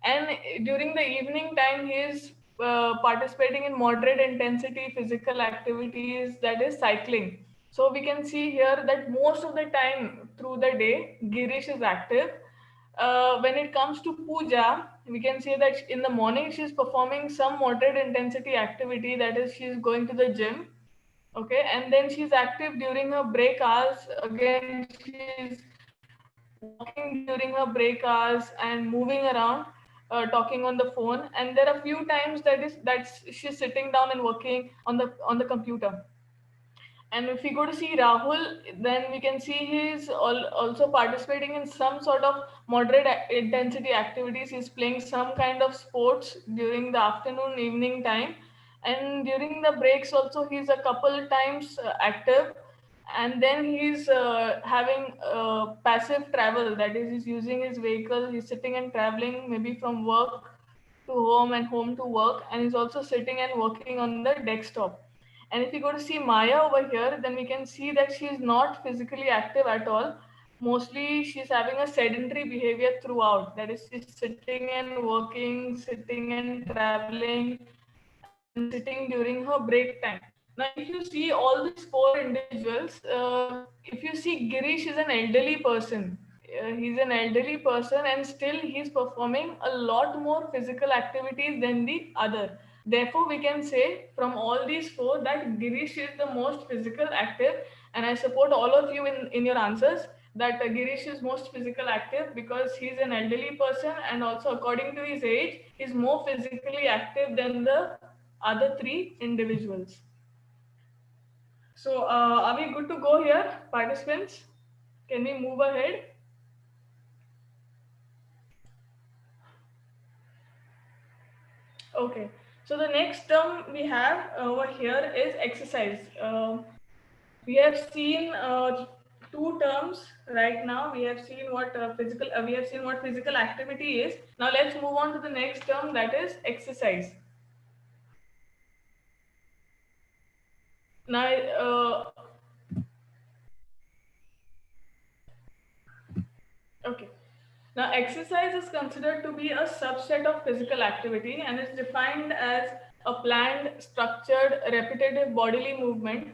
and during the evening time he is participating in moderate intensity physical activities, that is cycling. So we can see here that most of the time through the day Girish is active. When it comes to Puja, we can say that in the morning she's performing some moderate intensity activity, that is, she's going to the gym. Okay, and then she's active during her break hours. Again, she's walking during her break hours and moving around, talking on the phone. And there are few times that she's sitting down and working on the computer. And if we go to see Rahul, then we can see he's also participating in some sort of moderate intensity activities. He's playing some kind of sports during the afternoon, evening time. And during the breaks also, he's a couple times active. And then he's having passive travel. That is, he's using his vehicle. He's sitting and traveling maybe from work to home and home to work. And he's also sitting and working on the desktop. And if you go to see Maya over here, then we can see that she's not physically active at all. Mostly she's having a sedentary behavior throughout. That is, she's sitting and working, sitting and traveling, and sitting during her break time. Now, if you see all these four individuals, if you see Girish is an elderly person. He's an elderly person and still he's performing a lot more physical activities than the other. Therefore, we can say from all these four that Girish is the most physical active, and I support all of you in your answers. that Girish is most physical active because he's an elderly person, and also according to his age, he's more physically active than the other three individuals. So are we good to go here, participants? Can we move ahead? Okay. So the next term we have over here is exercise. We have seen two terms right now. We have seen what we have seen what physical activity is. Now let's move on to the next term, that is exercise. Now okay. Now, exercise is considered to be a subset of physical activity and is defined as a planned, structured, repetitive bodily movement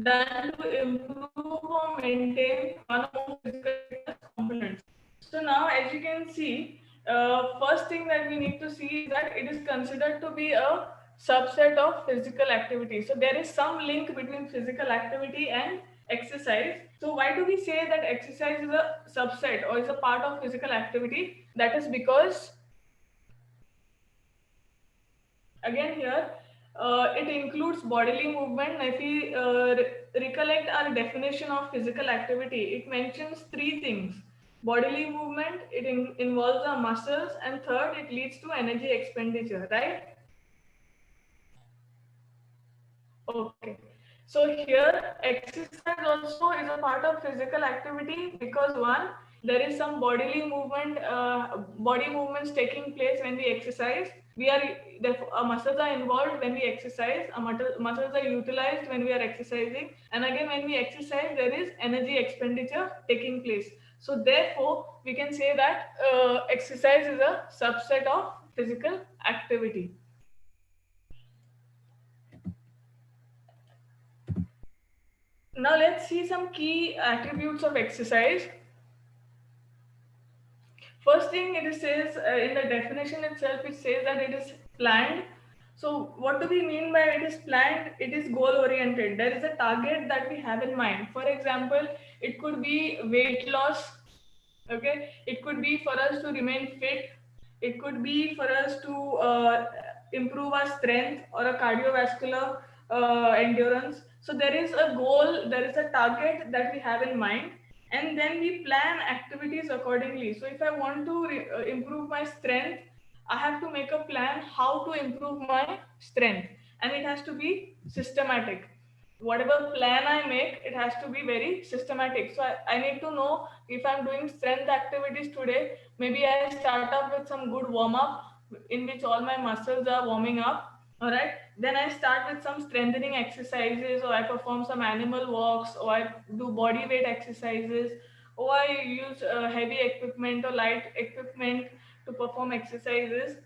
done to improve or maintain one or more physical fitness components. So now, as you can see, first thing that we need to see is that it is considered to be a subset of physical activity. So there is some link between physical activity and exercise. So why do we say that exercise is a subset or is a part of physical activity? That is because, again here, it includes bodily movement. If we recollect our definition of physical activity, it mentions three things: bodily movement, it involves our muscles, and third, it leads to energy expenditure, right? Okay. So here, exercise also is a part of physical activity because one, there is some bodily movement, body movements taking place when we exercise. Our muscles are involved when we exercise. Our muscles are utilized when we are exercising. And again, when we exercise, there is energy expenditure taking place. So therefore, we can say that exercise is a subset of physical activity. Now let's see some key attributes of exercise. First thing it says in the definition itself, it says that it is planned. So what do we mean by it is planned? It is goal oriented. There is a target that we have in mind. For example, it could be weight loss. Okay, it could be for us to remain fit. It could be for us to improve our strength or a cardiovascular endurance. So there is a goal, there is a target that we have in mind, and then we plan activities accordingly. So if I want to improve my strength, I have to make a plan how to improve my strength, and it has to be systematic. Whatever plan I make, it has to be very systematic. So I need to know if I'm doing strength activities today, maybe I start up with some good warm up in which all my muscles are warming up. All right. Then I start with some strengthening exercises, or I perform some animal walks, or I do body weight exercises, or I use heavy equipment or light equipment to perform exercises.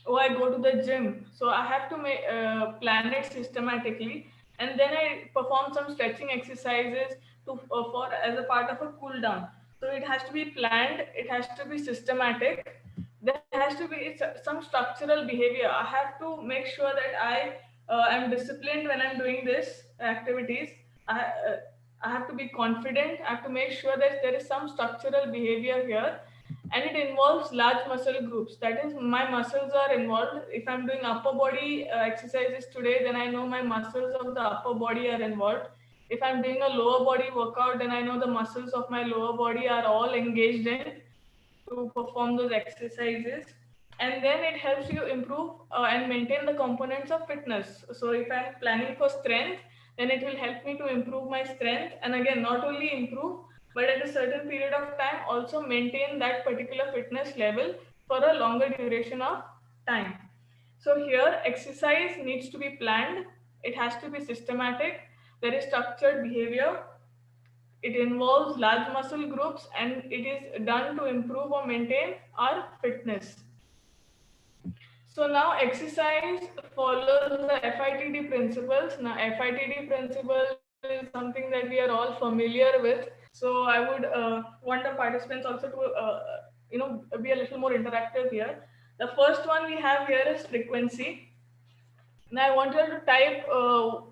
Oh, I go to the gym. So I have to plan it systematically, and then I perform some stretching exercises to for as a part of a cool down. So it has to be planned. It has to be systematic. There has to be some structural behavior. I have to make sure that I am disciplined when I'm doing this activities. I, uh, I have to be confident. I have to make sure that there is some structural behavior here, and it involves large muscle groups. That is, my muscles are involved. If I'm doing upper body exercises today, then I know my muscles of the upper body are involved. If I'm doing a lower body workout, then I know the muscles of my lower body are all engaged in to perform those exercises. And then it helps you improve and maintain the components of fitness. So if I'm planning for strength, then it will help me to improve my strength, and again, not only improve, but at a certain period of time also maintain that particular fitness level for a longer duration of time. So here, exercise needs to be planned, it has to be systematic, there is structured behavior, it involves large muscle groups, and it is done to improve or maintain our fitness. So now exercise follows the FITD principles. Now FITD principle is something that we are all familiar with. So I would want the participants also to be a little more interactive here. The first one we have here is frequency. Now I want you to type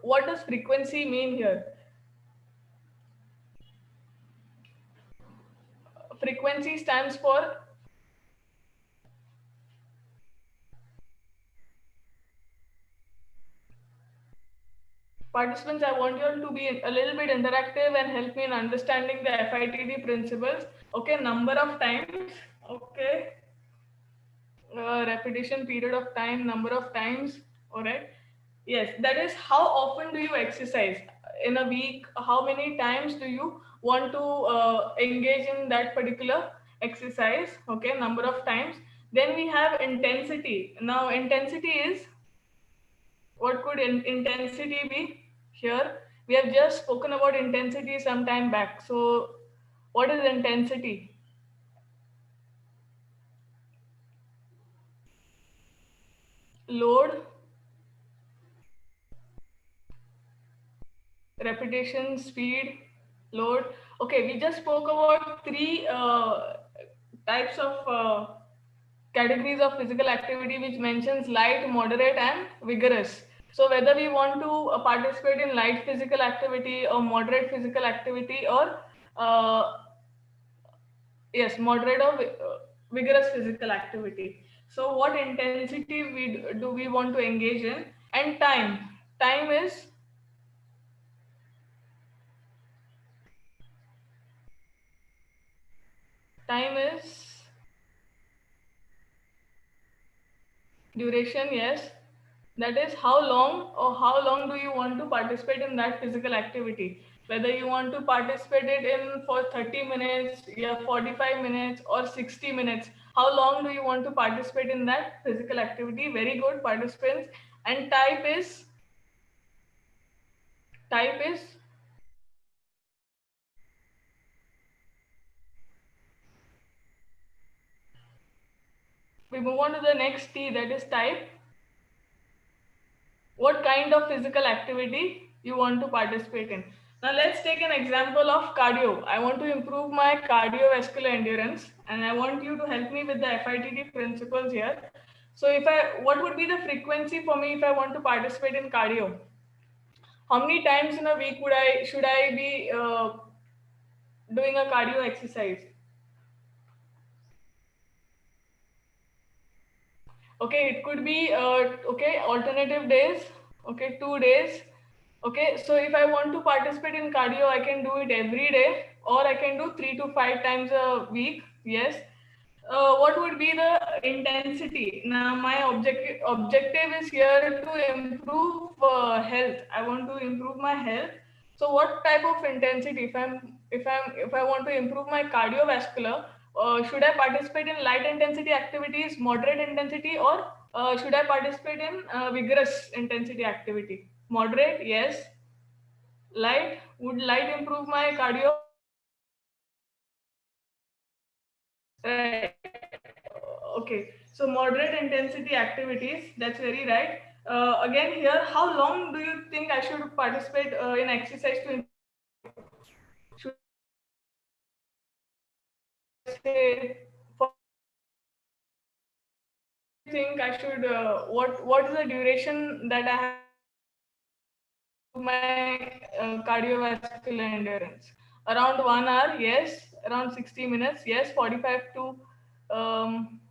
what does frequency mean here. frequency stands for participants. I want you all to be a little bit interactive and help me in understanding the FITD principles. Okay, number of times. Okay, repetition, period of time, number of times. All right. Yes, that is how often do you exercise in a week? How many times do you want to engage in that particular exercise? Okay, number of times. Then we have intensity. Now, intensity is, what could intensity be here? We have just spoken about intensity some time back. So, what is intensity? Load, repetition, speed, load. Okay, we just spoke about three types of categories of physical activity, which mentions light, moderate, and vigorous. So whether we want to participate in light physical activity or moderate physical activity, or yes, moderate or vigorous physical activity. So what intensity do we want to engage in? And time is duration. Yes, that is how long do you want to participate in that physical activity, whether you want to participate it in for 30 minutes, yeah, 45 minutes, or 60 minutes. How long do you want to participate in that physical activity? Very good, participants. And type is we move on to the next T, that is type. What kind of physical activity you want to participate in. Now let's take an example of cardio. I want to improve my cardiovascular endurance, and I want you to help me with the FITD principles here. So what would be the frequency for me if I want to participate in cardio? How many times in a week should I be doing a cardio exercise? Okay, it could be okay, alternative days. Okay, 2 days. Okay, so if I want to participate in cardio, I can do it every day, or I can do 3 to 5 times a week. Yes. What would be the intensity? Now, my objective is here to improve health. I want to improve my health. So, what type of intensity? If I want to improve my cardiovascular, should I participate in light intensity activities, moderate intensity, or should I participate in vigorous intensity activity? Moderate, yes. Light, would light improve my cardio? Right. Okay. So moderate intensity activities. That's very right. Again, here, how long do you think I should participate in exercise to should I say? Think I should? What is the duration that I have my cardiovascular endurance? Around 1 hour, yes. Around 60 minutes, yes. 45 to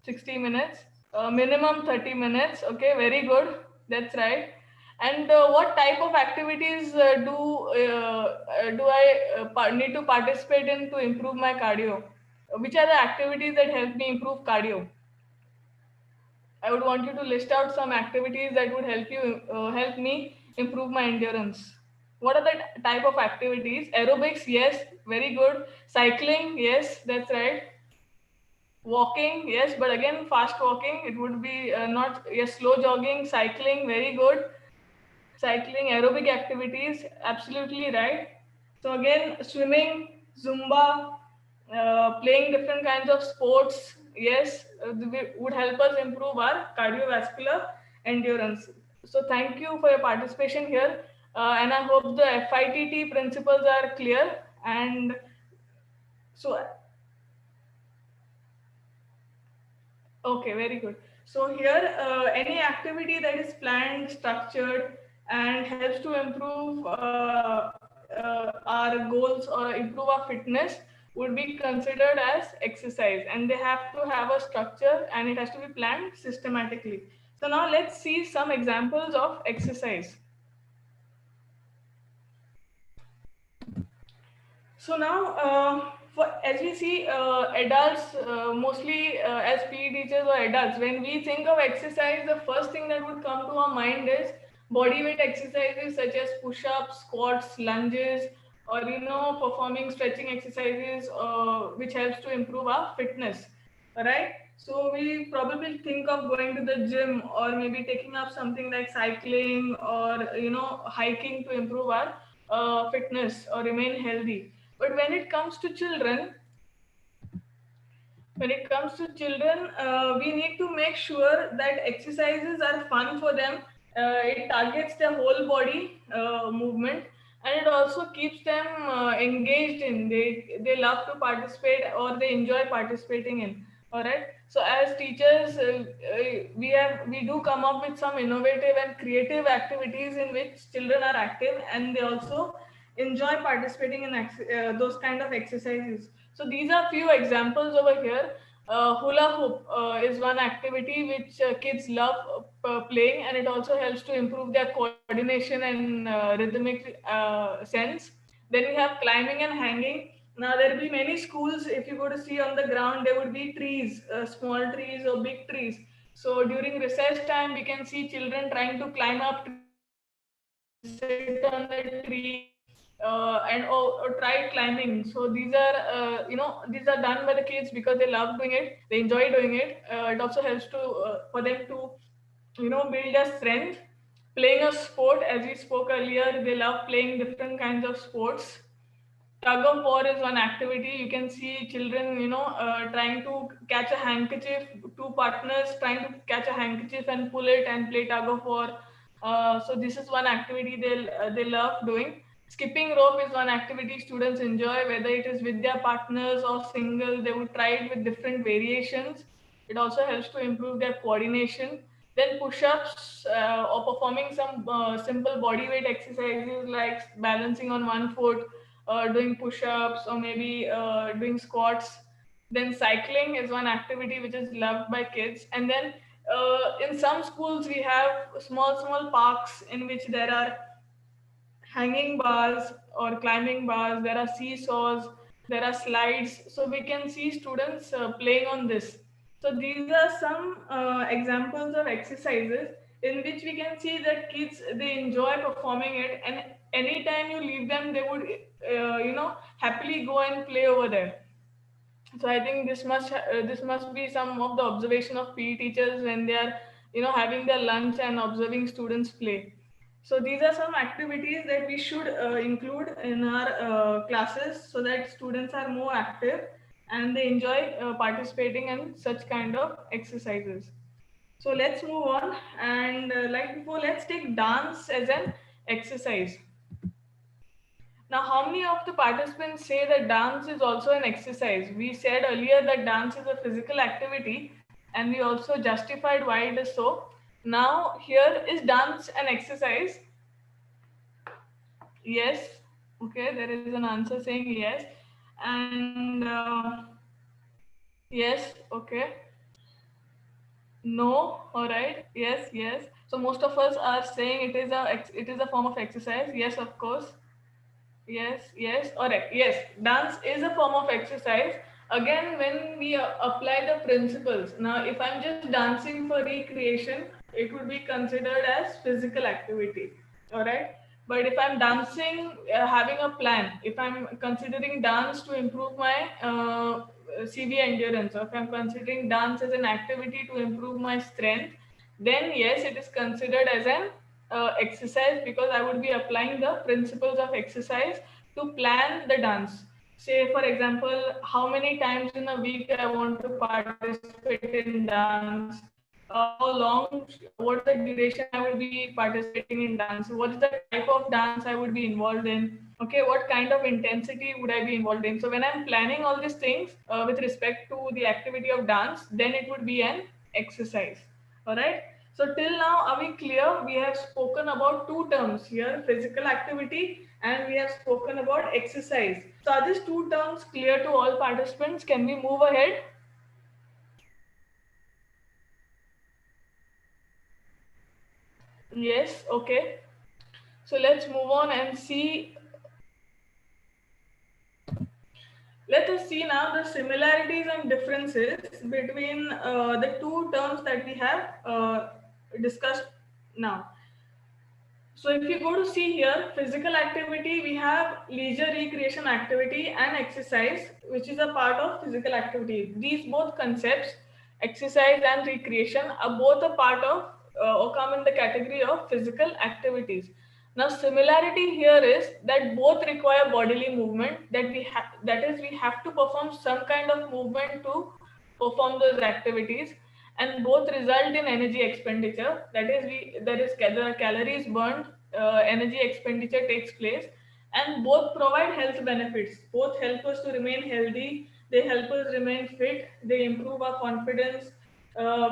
60 minutes. Minimum 30 minutes. Okay, very good. That's right. And what type of activities do I need to participate in to improve my cardio? Which are the activities that help me improve cardio? I would want you to list out some activities that would help me improve my endurance. What are the type of activities? Aerobics, yes, very good. Cycling, yes, that's right. Walking, yes, but again, fast walking, it would be not, yes, slow jogging, cycling, very good. Cycling, aerobic activities, absolutely right. So again, swimming, Zumba, playing different kinds of sports, yes, would help us improve our cardiovascular endurance. So thank you for your participation here, and I hope the FITT principles are clear. And so okay, very good. So here, any activity that is planned, structured, and helps to improve our goals or improve our fitness would be considered as exercise, and they have to have a structure and it has to be planned systematically. So now let's see some examples of exercise. So now, as we see, adults, mostly as PE teachers or adults, when we think of exercise, the first thing that would come to our mind is body weight exercises such as push-ups, squats, lunges, or performing stretching exercises, which helps to improve our fitness. All right. So we probably think of going to the gym or maybe taking up something like cycling or hiking to improve our fitness or remain healthy. But when it comes to children, we need to make sure that exercises are fun for them. It targets their whole body movement, and it also keeps them engaged in. They love to participate or they enjoy participating in. All right. So as teachers, we do come up with some innovative and creative activities in which children are active, and they also enjoy participating in those kind of exercises. So these are few examples over here. Hula hoop is one activity which kids love playing, and it also helps to improve their coordination and rhythmic sense. Then we have climbing and hanging. Now there will be many schools. If you go to see on the ground, there would be trees, small trees or big trees. So during recess time, we can see children trying to climb up trees, sit on the tree, or try climbing. So these are done by the kids because they love doing it, they enjoy doing it. It also helps to for them to build their strength. Playing a sport, as we spoke earlier, they love playing different kinds of sports. Tug of war is one activity. You can see children, trying to catch a handkerchief, two partners trying to catch a handkerchief and pull it and play tug of war. So this is one activity they love doing. Skipping rope is one activity students enjoy, whether it is with their partners or single. They would try it with different variations. It also helps to improve their coordination. Then push-ups or performing some simple body weight exercises like balancing on one foot, doing push-ups, or maybe doing squats. Then cycling is one activity which is loved by kids. And then in some schools we have small parks in which there are hanging bars or climbing bars, there are seesaws, there are slides. So we can see students playing on this. So these are some examples of exercises in which we can see that kids, they enjoy performing it, and anytime you leave them, they would happily go and play over there. So I think this must be some of the observation of PE teachers when they are having their lunch and observing students play. So these are some activities that we should include in our classes so that students are more active and they enjoy participating in such kind of exercises. So let's move on, and like before, let's take dance as an exercise. Now, how many of the participants say that dance is also an exercise? We said earlier that dance is a physical activity, and we also justified why it is so. Now, here is dance an exercise? Yes. Okay, there is an answer saying yes. And yes, okay. No, all right. Yes, yes. So most of us are saying it is a form of exercise. Yes, of course. Yes, yes, correct. Yes, dance is a form of exercise. Again, when we apply the principles. Now, if I'm just dancing for recreation, it would be considered as physical activity. All right. But if I'm dancing, having a plan, if I'm considering dance to improve my CV endurance, or if I'm considering dance as an activity to improve my strength, then yes, it is considered as an exercise because I would be applying the principles of exercise to plan the dance. Say, for example, how many times in a week I want to participate in dance, how long, what is the duration I would be participating in dance, what is the type of dance I would be involved in, okay, what kind of intensity would I be involved in. So when I'm planning all these things with respect to the activity of dance, then it would be an exercise. All right. So till now, are we clear? We have spoken about two terms here, physical activity, and we have spoken about exercise. So are these two terms clear to all participants? Can we move ahead? Yes, okay. So let's move on and see. Let us see now the similarities and differences between the two terms that we have discussed now. So if you go to see here, physical activity, we have leisure recreation activity and exercise, which is a part of physical activity. These both concepts, exercise and recreation, are both a part of or come in the category of physical activities. Now, similarity here is that both require bodily movement. That is, we have to perform some kind of movement to perform those activities, and both result in energy expenditure. That is, the calories burned, energy expenditure takes place, and both provide health benefits. Both help us to remain healthy. They help us remain fit. They improve our confidence.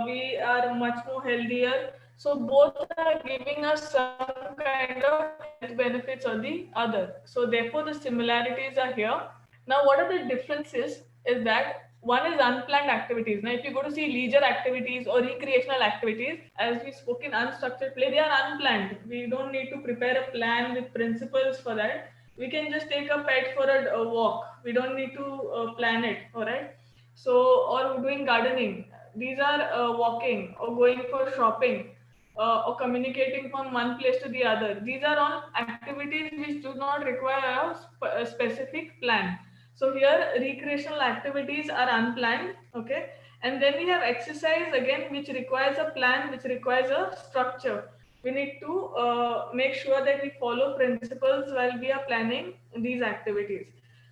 We are much more healthier. So both are giving us some kind of health benefits or the other. So therefore, the similarities are here. Now, what are the differences is that one is unplanned activities. Now, if you go to see leisure activities or recreational activities, as we spoke in unstructured play, they are unplanned. We don't need to prepare a plan with principles for that. We can just take a pet for a walk. We don't need to plan it, all right? So, or doing gardening. These are walking or going for shopping. Or communicating from one place to the other. These are all activities which do not require a specific plan. So here recreational activities are unplanned, okay? And then we have exercise again, which requires a plan, which requires a structure. We need to make sure that we follow principles while we are planning these activities.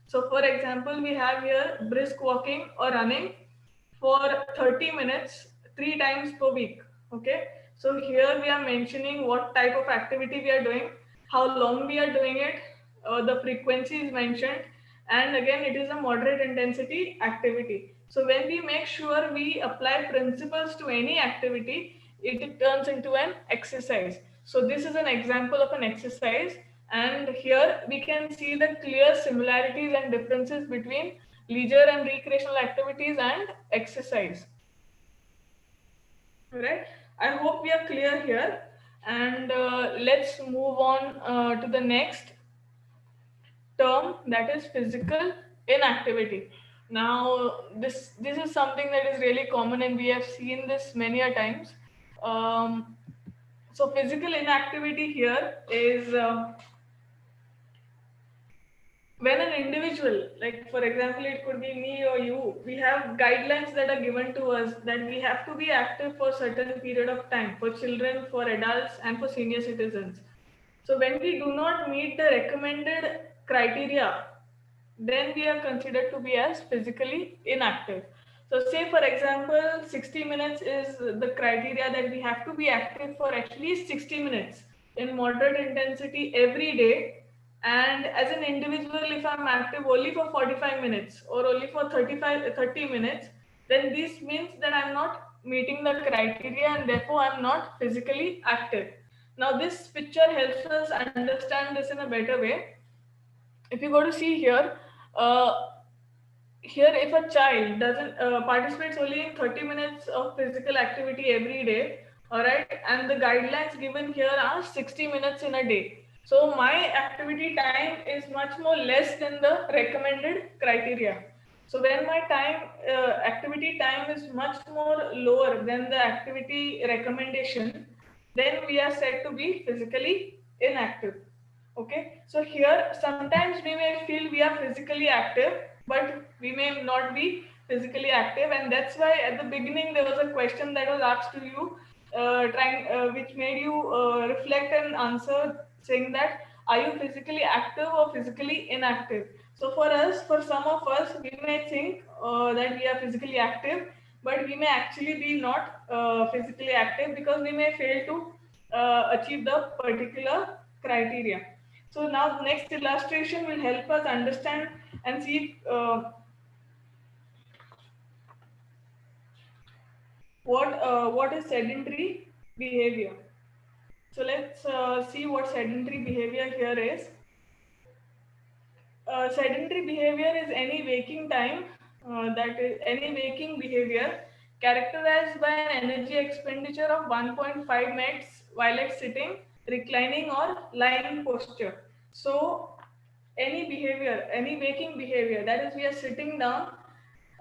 So for example, we have here brisk walking or running for 30 minutes, 3 times per week, okay? So here we are mentioning what type of activity we are doing, how long we are doing it, the frequency is mentioned, and again it is a moderate intensity activity. So when we make sure we apply principles to any activity, it turns into an exercise. So this is an example of an exercise, and here we can see the clear similarities and differences between leisure and recreational activities and exercise. Right? I hope we are clear here, and let's move on to the next term, that is physical inactivity. Now this is something that is really common, and we have seen this many a times. So physical inactivity here is when an individual, like for example, it could be me or you, we have guidelines that are given to us that we have to be active for a certain period of time, for children, for adults, and for senior citizens. So when we do not meet the recommended criteria, then we are considered to be as physically inactive. So say for example, 60 minutes is the criteria that we have to be active for at least 60 minutes in moderate intensity every day. And as an individual, if I'm active only for 45 minutes or only for 30 minutes, then this means that I'm not meeting the criteria, and therefore I'm not physically active. Now this picture helps us understand this in a better way. If you go to see here, uh, here if a child doesn't participates only in 30 minutes of physical activity every day, all right, and the guidelines given here are 60 minutes in a day. So my activity time is much more less than the recommended criteria. So when my activity time is much more lower than the activity recommendation, then we are said to be physically inactive. Okay, so here sometimes we may feel we are physically active, but we may not be physically active, and that's why at the beginning there was a question that was asked to you, which made you reflect and answer, saying that are you physically active or physically inactive? So for us, for some of us, we may think that we are physically active, but we may actually be not physically active because we may fail to achieve the particular criteria. So now the next illustration will help us understand and see what is sedentary behavior. So let's see what sedentary behavior here is. Sedentary behavior is any waking time, that is any waking behavior characterized by an energy expenditure of 1.5 minutes while at sitting, reclining or lying posture. So any behavior, any waking behavior, that is we are sitting down,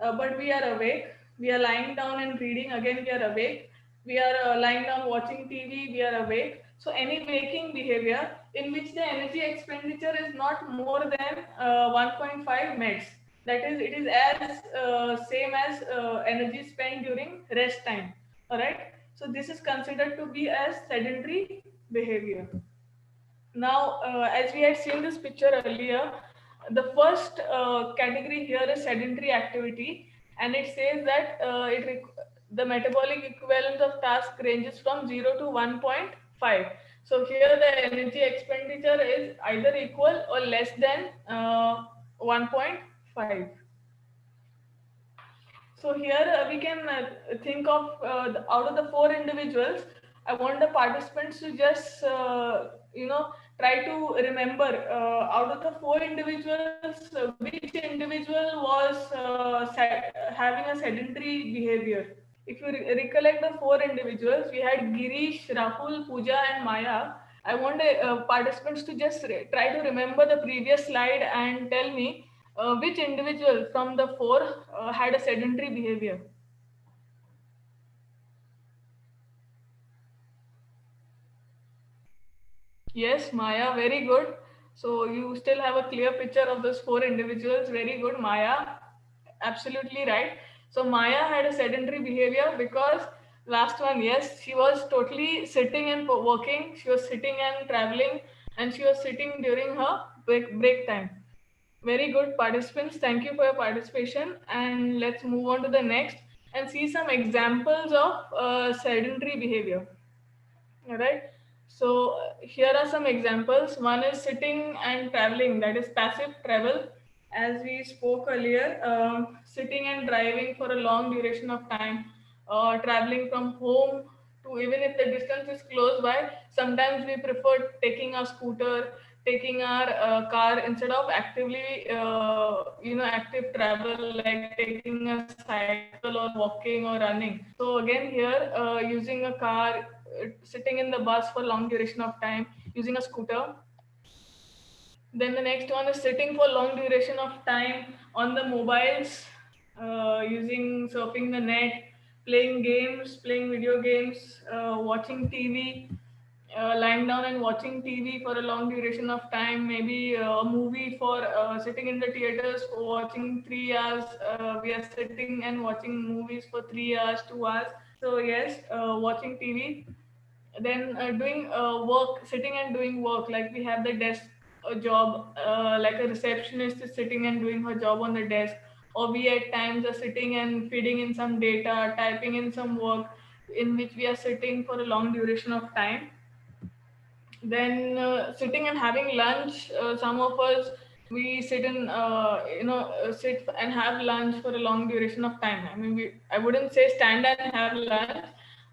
but we are awake. We are lying down and reading, again we are awake. We are lying down watching TV, we are awake. So any waking behavior in which the energy expenditure is not more than 1.5 minutes. That is, it is as same as energy spent during rest time. All right. So this is considered to be as sedentary behavior. Now, as we had seen this picture earlier, the first category here is sedentary activity, and it says that the metabolic equivalence of task ranges from 0 to 1.5. So here the energy expenditure is either equal or less than 1.5. So here we can think of out of the four individuals. I want the participants to just try to remember out of the four individuals which individual was having a sedentary behavior. If you recollect the four individuals, we had Girish, Rahul, Pooja, and Maya. I want participants to just try to remember the previous slide and tell me which individual from the four had a sedentary behavior. Yes, Maya, very good. So you still have a clear picture of those four individuals. Very good, Maya. Absolutely right. So Maya had a sedentary behavior because last one, yes, she was totally sitting and working. She was sitting and traveling, and she was sitting during her break time. Very good, participants. Thank you for your participation. And let's move on to the next and see some examples of sedentary behavior. All right. So here are some examples. One is sitting and traveling, that is passive travel. As we spoke earlier, sitting and driving for a long duration of time, traveling from home to, even if the distance is close by, sometimes we prefer taking our scooter, taking our car instead of actively, active travel like taking a cycle or walking or running. So again here, using a car, sitting in the bus for long duration of time, using a scooter. Then the next one is sitting for long duration of time on the mobiles, using surfing the net, playing games, playing video games, watching TV, lying down and watching TV for a long duration of time, maybe a movie for sitting in the theaters for watching 3 hours. We are sitting and watching movies for 3 hours, 2 hours. So yes, watching TV. Then doing work, sitting and doing work, like we have the desk job, like a receptionist is sitting and doing her job on the desk, or we at times are sitting and feeding in some data, typing in some work in which we are sitting for a long duration of time. Then sitting and having lunch, some of us, we sit and sit and have lunch for a long duration of time. I mean, I wouldn't say stand and have lunch,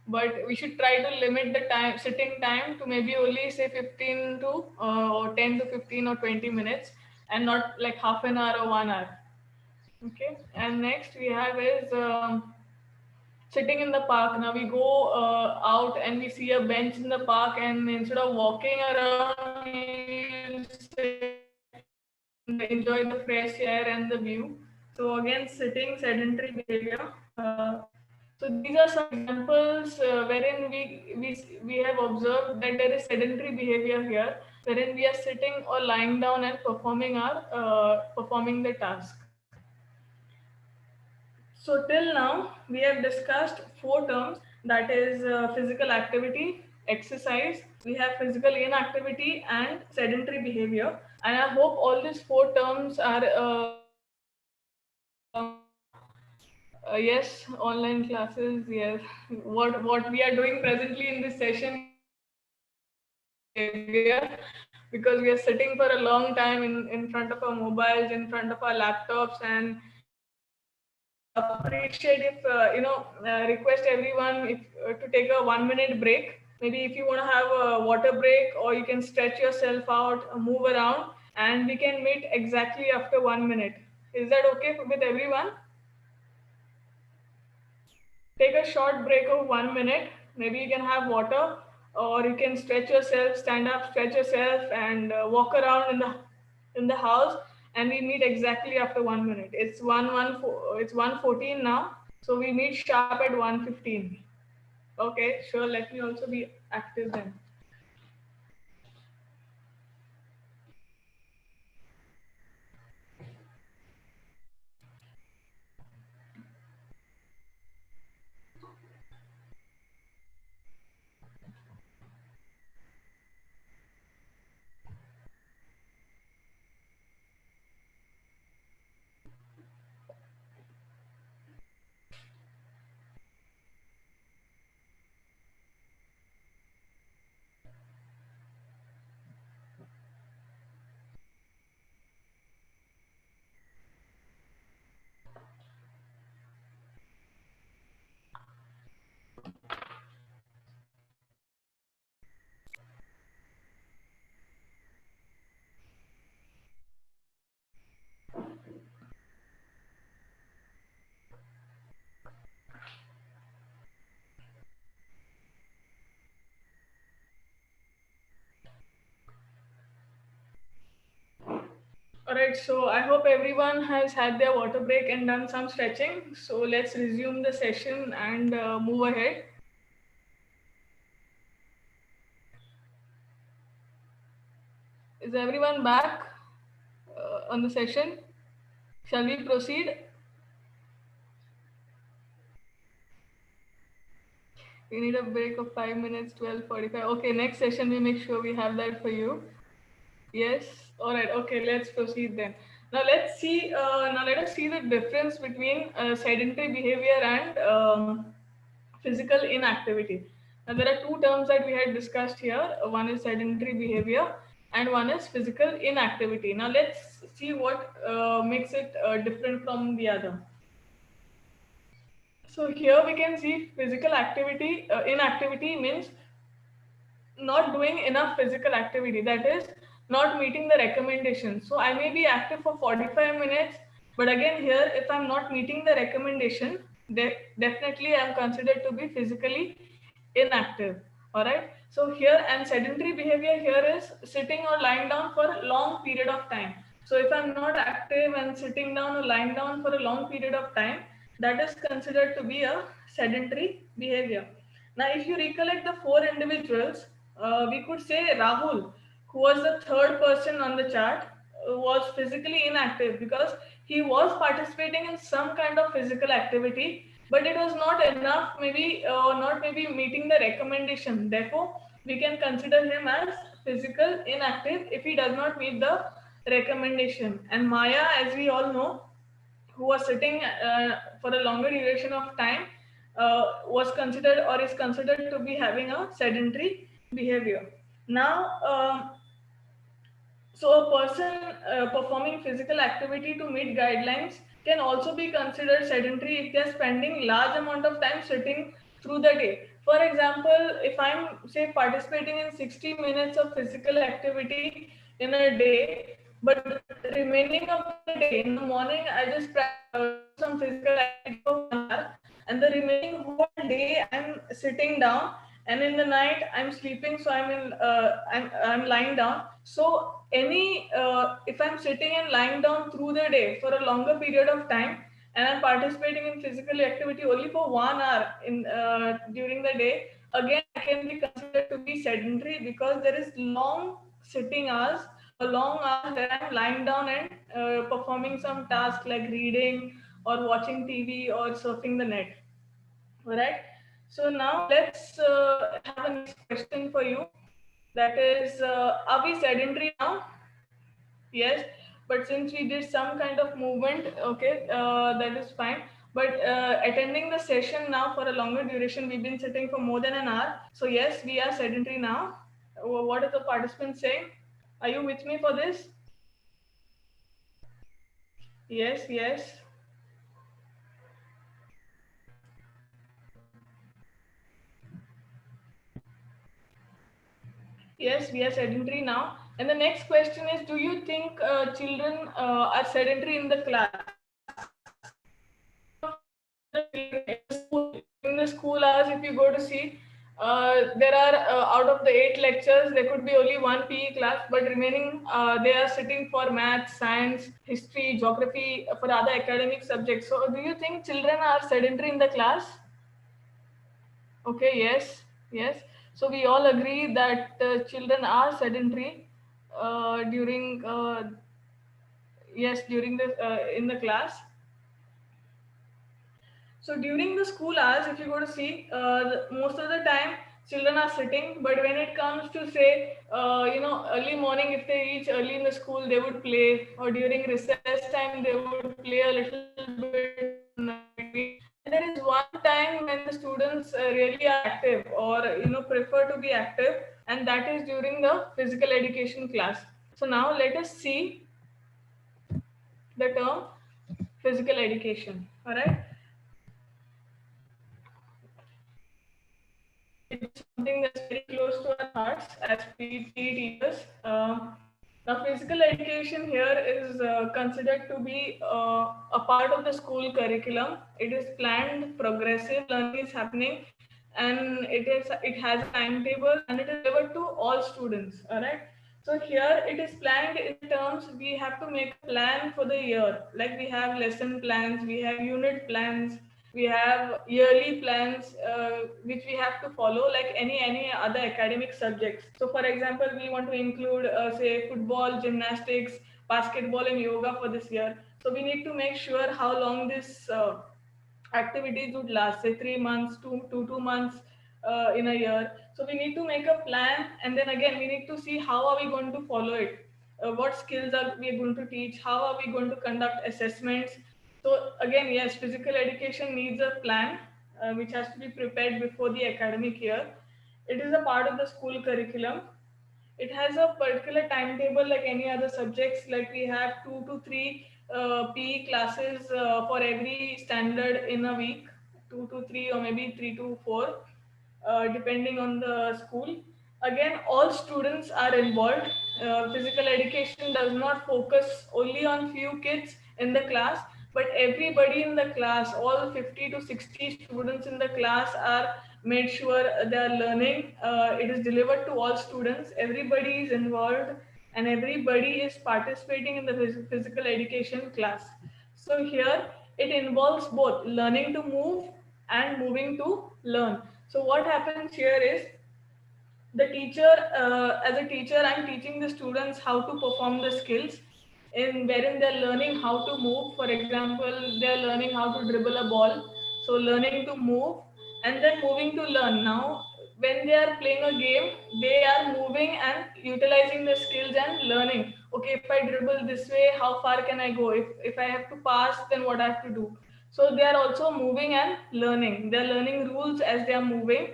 but we should try to limit the time, sitting time, to maybe only say 15 to or 10 to 15 or 20 minutes, and not like half an hour or 1 hour. Okay. And next we have is sitting in the park. Now we go out and we see a bench in the park, and instead of walking around, we sit and enjoy the fresh air and the view. So again, sitting, sedentary behavior. So these are some examples wherein we have observed that there is sedentary behavior here, wherein we are sitting or lying down and performing the task. So till now, we have discussed four terms, that is physical activity, exercise, we have physical inactivity and sedentary behavior. And I hope all these four terms are, yes, online classes, yes. What we are doing presently in this session is behavior, because we are sitting for a long time in front of our mobiles, in front of our laptops, and appreciate if request everyone if to take a 1 minute break. Maybe if you want to have a water break, or you can stretch yourself out, move around, and we can meet exactly after 1 minute. Is that okay with everyone? Take a short break of 1 minute. Maybe you can have water, or you can stretch yourself, stand up, stretch yourself, and walk around in the house. And we meet exactly after 1 minute. It's 1:14 now, so we meet sharp at 1:15. Okay, sure. Let me also be active then. All right, so I hope everyone has had their water break and done some stretching. So let's resume the session and move ahead. Is everyone back on the session? Shall we proceed? We need a break of 5 minutes, 12:45. Okay, next session we make sure we have that for you. Yes. All right. Okay, let's proceed then. Now let's see. Now let us see the difference between sedentary behavior and physical inactivity. Now there are two terms that we had discussed here. One is sedentary behavior, and one is physical inactivity. Now let's see what makes it different from the other. So here we can see physical activity, inactivity means not doing enough physical activity, that is not meeting the recommendation. So I may be active for 45 minutes, but again here if I'm not meeting the recommendation, definitely I'm considered to be physically inactive. All right, so here, and sedentary behavior here is sitting or lying down for a long period of time. So if I'm not active and sitting down or lying down for a long period of time, that is considered to be a sedentary behavior. Now, if you recollect the four individuals, we could say Rahul, who was the third person on the chart, was physically inactive because he was participating in some kind of physical activity, but it was not enough, maybe not maybe meeting the recommendation. Therefore, we can consider him as physical inactive if he does not meet the recommendation. And Maya, as we all know, who was sitting for a longer duration of time, was considered or is considered to be having a sedentary behavior. Now, so a person performing physical activity to meet guidelines can also be considered sedentary if they're spending large amount of time sitting through the day. For example, if I'm say participating in 60 minutes of physical activity in a day, but remaining of the day in the morning I just do some physical activity for 1 hour, and the remaining whole day I'm sitting down, and in the night I'm sleeping, so I'm lying down. So any if I'm sitting and lying down through the day for a longer period of time, and I'm participating in physical activity only for 1 hour in during the day, again I can be considered to be sedentary because there is long sitting hours or long hours where I'm lying down and performing some task like reading or watching TV or surfing the net. All right. So now let's have a next question for you. That is, are we sedentary now? Yes. But since we did some kind of movement, okay, that is fine. But attending the session now for a longer duration, we've been sitting for more than an hour. So yes, we are sedentary now. What are the participants saying? Are you with me for this? Yes, yes. Yes, we are sedentary now. And the next question is, do you think children are sedentary in the class? In the school hours, if you go to see, there are out of the 8 lectures, there could be only one PE class, but remaining they are sitting for math, science, history, geography, for other academic subjects. So, do you think children are sedentary in the class? Okay, yes, yes. So we all agree that children are sedentary during yes, during the in the class. So during the school hours, if you go to see, most of the time children are sitting. But when it comes to say, early morning, if they reach early in the school, they would play, or during recess time, they would play a little bit in between. And there is one time when the students really are active, or prefer to be active, and that is during the physical education class. So now let us see the term physical education. All right. It is something that's very close to our hearts as PE teachers. Now, physical education here is considered to be a part of the school curriculum. It is planned, progressive learning is happening, and it has a timetable, and it is delivered to all students. All right. So here it is planned in terms we have to make a plan for the year. Like we have lesson plans, we have unit plans, we have yearly plans which we have to follow like any other academic subjects. So for example, we want to include say football, gymnastics, basketball and yoga for this year. So we need to make sure how long this activities would last, say 3 months, 2 months in a year. So we need to make a plan, and then again we need to see how are we going to follow it. What skills are we going to teach? How are we going to conduct assessments? So again, yes, physical education needs a plan which has to be prepared before the academic year. It is a part of the school curriculum. It has a particular timetable like any other subjects. Like we have 2 to 3 PE classes for every standard in a week, 2 to 3 or maybe 3 to 4, depending on the school. Again, all students are involved. Physical education does not focus only on few kids in the class, but everybody in the class, all 50 to 60 students in the class are made sure they are learning. It is delivered to all students. Everybody is involved and everybody is participating in the physical education class. So here it involves both learning to move and moving to learn. So what happens here is the teacher, as a teacher, I'm teaching the students how to perform the skills in wherein they're learning how to move. For example, they're learning how to dribble a ball, so learning to move and then moving to learn. Now when they are playing a game, they are moving and utilizing the skills and learning. Okay, if I dribble this way, how far can I go? If I have to pass, then what I have to do? So they are also moving and learning. They're learning rules as they are moving.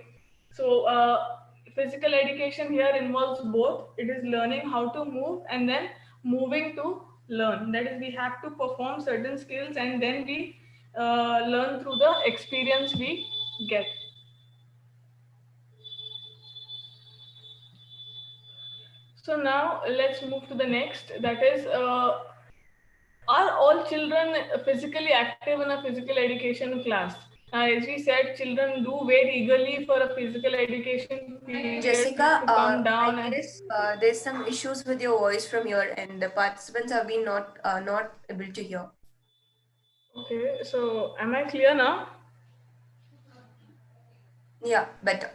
So physical education here involves both. It is learning how to move and then moving to learn. That is, we have to perform certain skills and then we learn through the experience we get. So now let's move to the next. That is, are all children physically active in a physical education class? As we said, children do wait eagerly for a physical education period Jessica, to come I down and. guess there's some issues with your voice from your end. The participants have been not able to hear. Okay, so am I clear now? Yeah, better.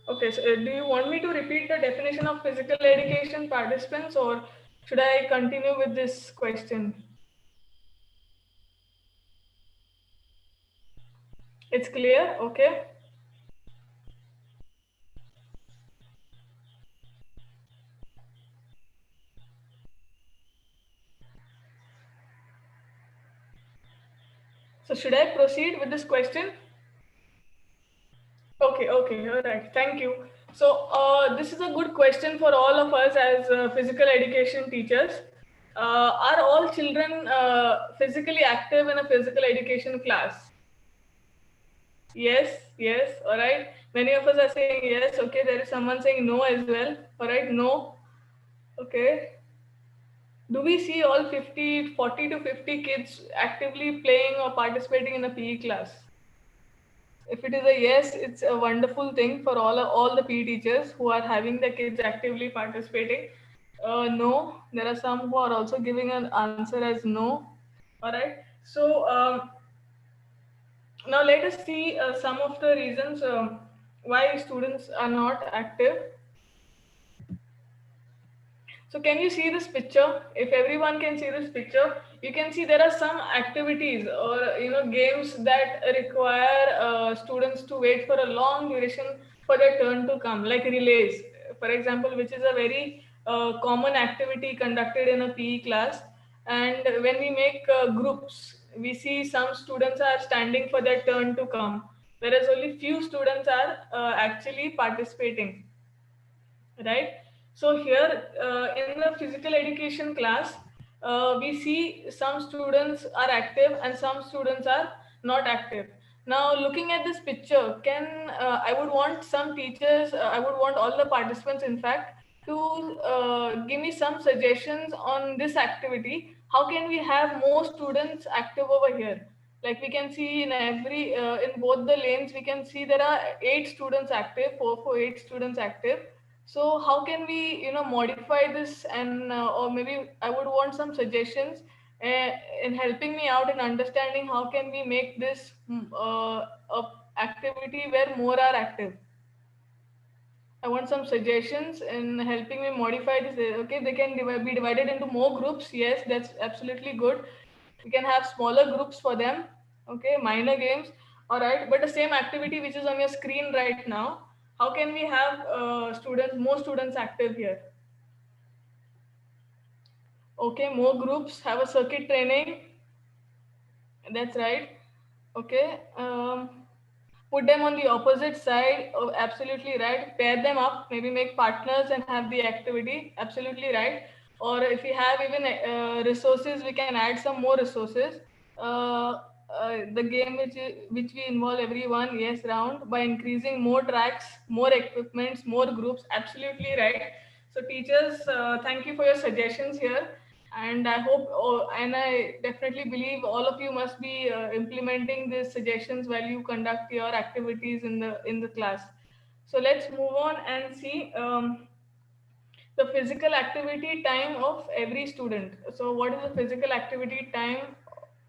Okay, so do you want me to repeat the definition of physical education, participants, or should I continue with this question? It's clear? Okay. So should I proceed with this question? Okay, okay, all right, thank you. So this is a good question for all of us as physical education teachers. Are all children physically active in a physical education class? Yes, yes, all right. Many of us are saying yes. Okay, there is someone saying no as well. All right, no. Okay. Do we see all 50, 40 to 50 kids actively playing or participating in a PE class? If it is a yes, it's a wonderful thing for all the PE teachers who are having their kids actively participating. No, there are some who are also giving an answer as no. All right. So now let us see some of the reasons why students are not active. So can you see this picture? If everyone can see this picture, you can see there are some activities or games that require students to wait for a long duration for their turn to come, like relays, for example, which is a very common activity conducted in a PE class. And when we make groups, we see some students are standing for their turn to come, whereas only few students are actually participating, right? So here in the physical education class, we see some students are active and some students are not active. Now looking at this picture, can I would want some teachers, I would want all the participants in fact to give me some suggestions on this activity. How can we have more students active over here? Like we can see in in both the lanes, we can see there are 8 students active, 4 for 8 students active. So how can we, modify this, and or maybe I would want some suggestions in helping me out in understanding how can we make this a activity where more are active. I want some suggestions in helping me modify this. Okay, they can be divided into more groups. Yes, that's absolutely good. We can have smaller groups for them. Okay, minor games. All right, but the same activity which is on your screen right now, how can we have more students active here? Okay, more groups have a circuit training. That's right. Okay. Put them on the opposite side. Oh, absolutely right. Pair them up. Maybe make partners and have the activity. Absolutely right. Or if we have even resources, we can add some more resources. The game which we involve everyone, yes, round by increasing more tracks, more equipments, more groups. Absolutely right. So teachers, thank you for your suggestions here, and I hope, and I definitely believe all of you must be implementing these suggestions while you conduct your activities in the class. So let's move on and see the physical activity time of every student. So what is the physical activity time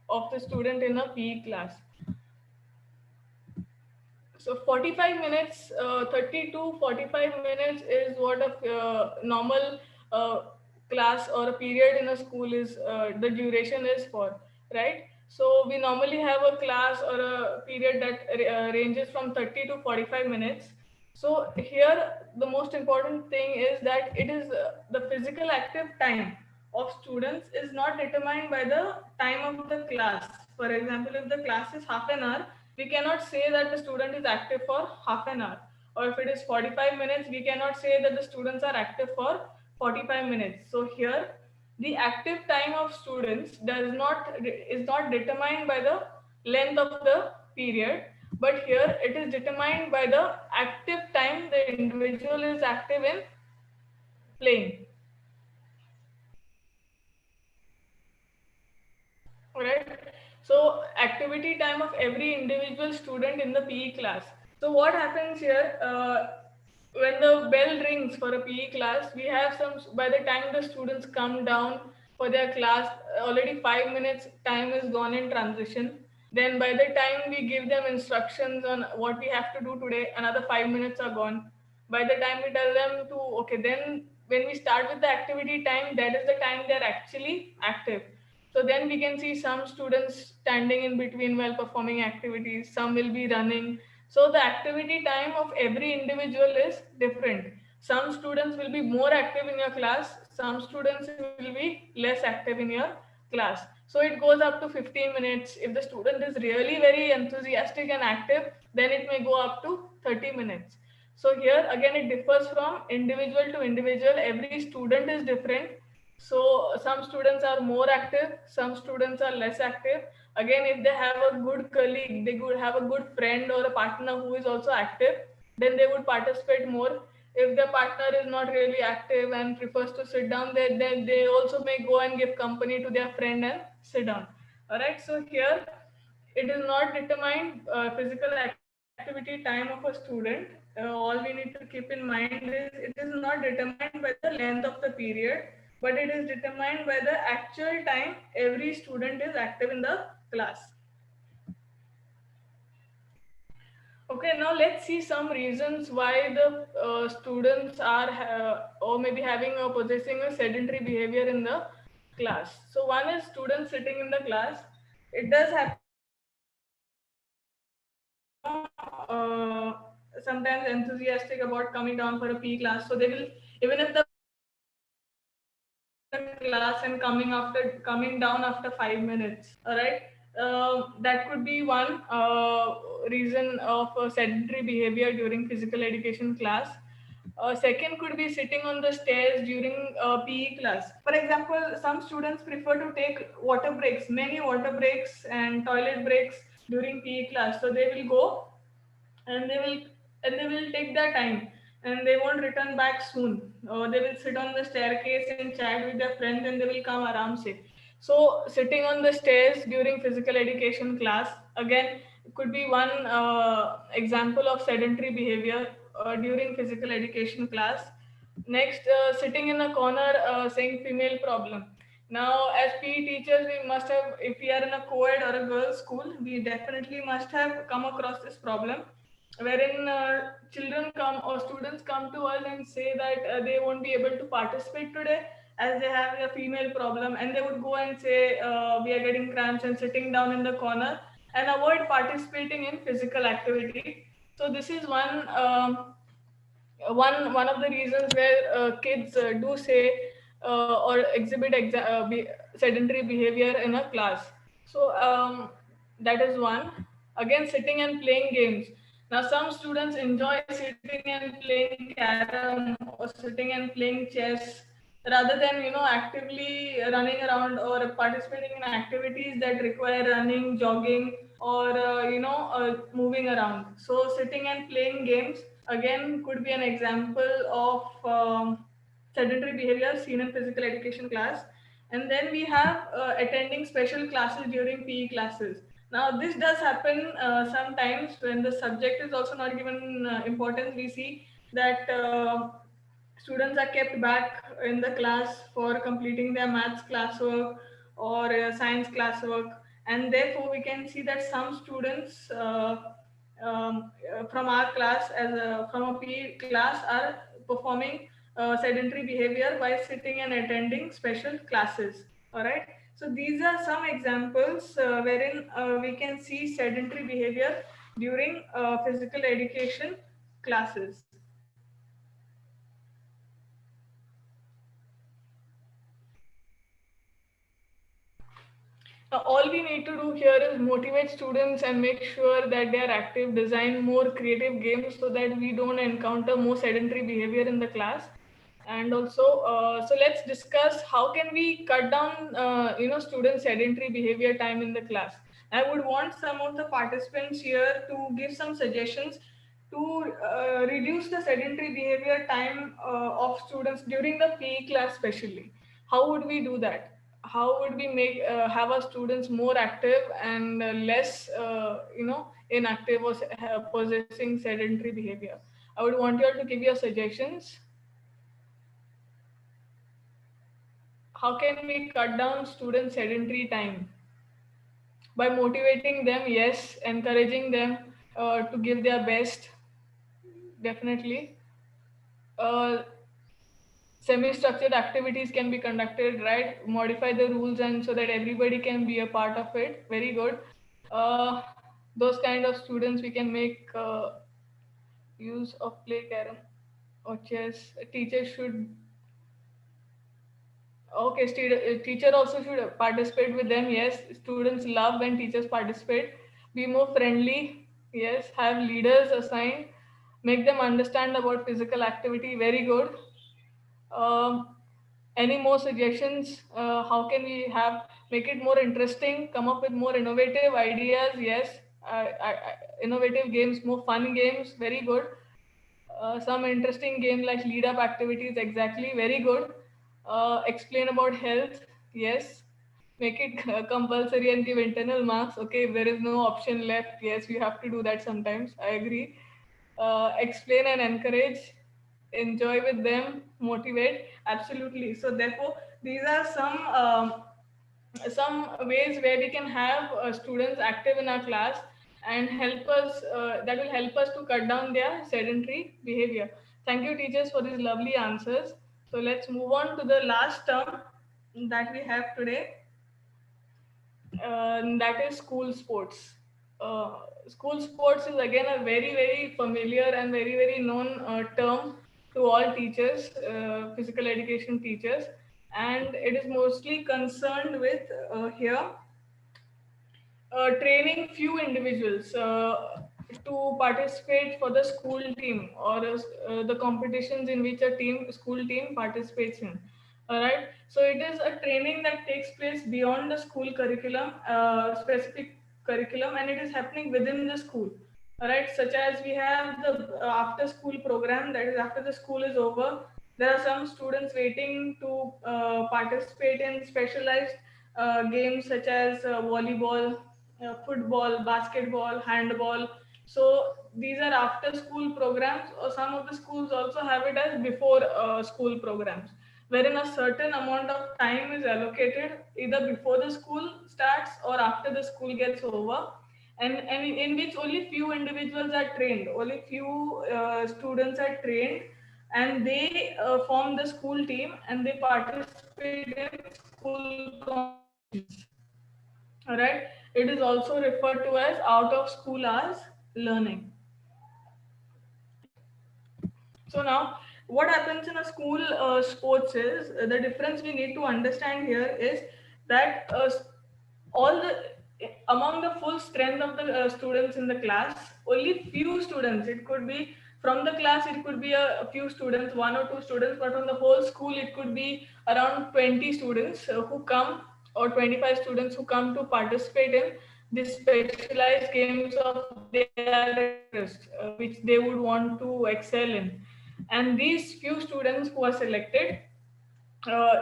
of the student in a PE class? So 45 minutes, 30 to 45 minutes is what a normal uh, class or a period in a school is, the duration is for, right? So we normally have a class or a period that ranges from 30 to 45 minutes. So here the most important thing is that it is the physical active time of students is not determined by the time of the class. For example, if the class is half an hour, we cannot say that the student is active for half an hour. Or if it is 45 minutes, we cannot say that the students are active for 45 minutes. So here the active time of students is not determined by the length of the period, but here it is determined by the active time the individual is active in playing. Right. So activity time of every individual student in the PE class. So what happens here, when the bell rings for a PE class, we have by the time the students come down for their class, already 5 minutes time is gone in transition. Then by the time we give them instructions on what we have to do today, another 5 minutes are gone. By the time we tell them to, okay, then when we start with the activity time, that is the time they're actually active. So then we can see some students standing in between while performing activities, some will be running. So the activity time of every individual is different. Some students will be more active in your class, some students will be less active in your class. So it goes up to 15 minutes. If the student is really very enthusiastic and active, then it may go up to 30 minutes. So here again, it differs from individual to individual. Every student is different. So some students are more active, some students are less active. Again, if they have a good colleague, they could have a good friend or a partner who is also active, then they would participate more. If the partner is not really active and prefers to sit down, then they also may go and give company to their friend and sit down. All right. So here, it is not determined physical activity time of a student. All we need to keep in mind is it is not determined by the length of the period, but it is determined by the actual time every student is active in the class. Okay, now let's see some reasons why the students are or maybe having or possessing a sedentary behavior in the class. So one is students sitting in the class. It does happen that students are, sometimes enthusiastic about coming down for a PE class. So they will, even if the class is over, they will still be sitting in the class and coming down after 5 minutes. All right. That could be one reason of sedentary behavior during physical education class. Second could be sitting on the stairs during PE class. For example, some students prefer to take water breaks, many water breaks and toilet breaks during PE class. So they will go and they will take their time and they won't return back soon. They will sit on the staircase and chat with their friends and they will come aram se. So sitting on the stairs during physical education class again could be one example of sedentary behavior during physical education class. Next, sitting in a corner saying female problem. Now, as PE teachers, we must have, if we are in a co-ed or a girls' school, we definitely must have come across this problem, wherein children come or students come to us and say that they won't be able to participate today as they have a female problem, and they would go and say we are getting cramps and sitting down in the corner and avoid participating in physical activity. So this is one of the reasons where kids do say or exhibit sedentary behavior in a class. So that is one. Again, sitting and playing games. Now some students enjoy sitting and playing carom or sitting and playing chess rather than actively running around or participating in activities that require running, jogging, or moving around. So sitting and playing games again could be an example of sedentary behavior seen in physical education class. And then we have attending special classes during PE classes. Now this does happen sometimes when the subject is also not given importance. We see that students are kept back in the class for completing their maths classwork or science classwork, and therefore we can see that some students from our class from a PE class are performing sedentary behavior by sitting and attending special classes. All right. So these are some examples wherein we can see sedentary behavior during physical education classes. All we need to do here is motivate students and make sure that they are active, design more creative games so that we don't encounter more sedentary behavior in the class. And also, so let's discuss how can we cut down, students' sedentary behavior time in the class. I would want some of the participants here to give some suggestions to reduce the sedentary behavior time of students during the PE class, especially. How would we do that? How would we make have our students more active and less inactive or possessing sedentary behavior? I would want you all to give your suggestions. How can we cut down student sedentary time? By motivating them, yes, encouraging them to give their best, definitely. uh, Semi-structured activities can be conducted, right? Modify the rules and so that everybody can be a part of it. Very good. uh, those kind of students we can make use of play carom or chess. Teachers should, okay, teacher also should participate with them. Yes, students love when teachers participate. Be more friendly. Yes, have leaders assigned. Make them understand about physical activity. Very good. um, Any more suggestions? How can we make it more interesting? Come up with more innovative ideas? Yes, innovative games, more fun games. Very good. Some interesting game like lead up activities. Exactly. Very good. Explain about health. Yes. Make it compulsory and give internal marks. Okay. If there is no option left, yes, we have to do that sometimes. I agree. Explain and encourage, enjoy with them, motivate. Absolutely. So therefore, these are some ways where we can have students active in our class and help us. That will help us to cut down their sedentary behavior. Thank you, teachers, for these lovely answers. So let's move on to the last term that we have today, that is school sports. School sports is again a very, very familiar and very, very known term to all teachers, physical education teachers, and it is mostly concerned with here training few individuals to participate for the school team or the competitions in which a school team participates in. All right. So it is a training that takes place beyond the school curriculum, specific curriculum, and it is happening within the school. All right. Such as we have the after school program, that is after the school is over, there are some students waiting to participate in specialized games such as volleyball, football, basketball, handball. So these are after school programs, or some of the schools also have it as before school programs, wherein a certain amount of time is allocated either before the school starts or after the school gets over, and in which only few individuals are trained, only few students are trained, and they form the school team and they participate in school competitions. All right. It is also referred to as out of school hours learning. So now, what happens in a school sports is the difference we need to understand here is that all the among the full strength of the students in the class, only few students. It could be from the class. It could be a few students, one or two students, but on the whole school, it could be around 20 students who come, or 25 students who come to participate in these specialized games of their interest, which they would want to excel in. And these few students who are selected,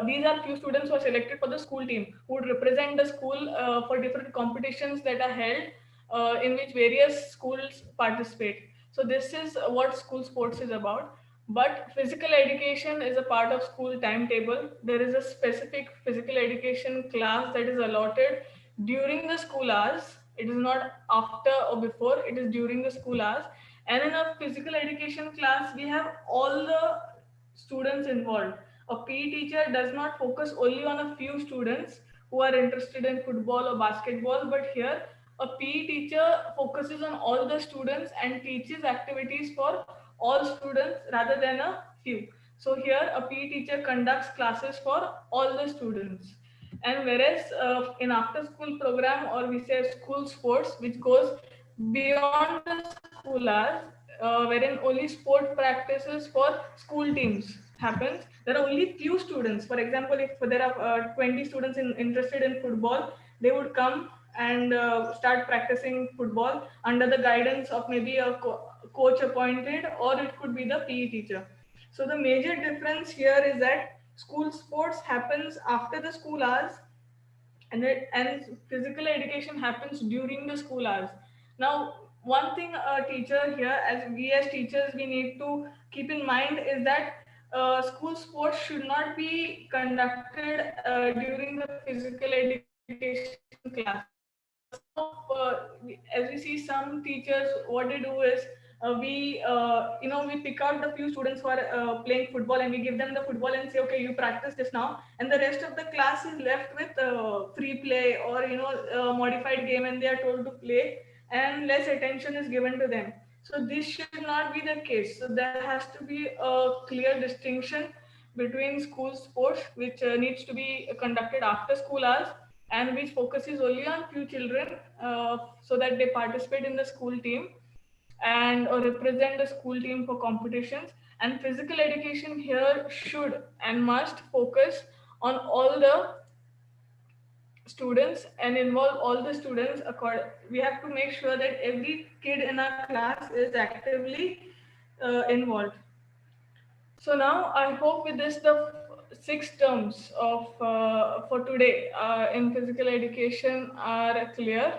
these are few students who are selected for the school team who would represent the school for different competitions that are held, in which various schools participate. So this is what school sports is about. But physical education is a part of school timetable. There is a specific physical education class that is allotted during the school hours. It is not after or before, it is during the school hours. And in a physical education class, we have all the students involved. A PE teacher does not focus only on a few students who are interested in football or basketball, but here a PE teacher focuses on all the students and teaches activities for all students rather than a few. So here a PE teacher conducts classes for all the students. And whereas in after school program, or we say school sports, which goes beyond the school hours, wherein only sport practices for school teams happens, there are only few students. For example, if there are 20 students interested in football, they would come and start practicing football under the guidance of maybe a coach appointed, or it could be the PE teacher. So the major difference here is that school sports happens after the school hours, and physical education happens during the school hours. Now, one thing a teacher here, as teachers, we need to keep in mind is that school sports should not be conducted during the physical education class. As we see some teachers, what they do is we pick out the few students who are playing football, and we give them the football and say, okay, you practice this now, and the rest of the class is left with free play, or modified game, and they are told to play, and less attention is given to them. So this should not be the case. So there has to be a clear distinction between school sports, which needs to be conducted after school hours, and which focuses only on few children, so that they participate in the school team and represent the school team for competitions. And physical education here should and must focus on all the students and involve all the students. We have to make sure that every kid in our class is actively involved. So now I hope with this the 6 terms of for today in physical education are clear.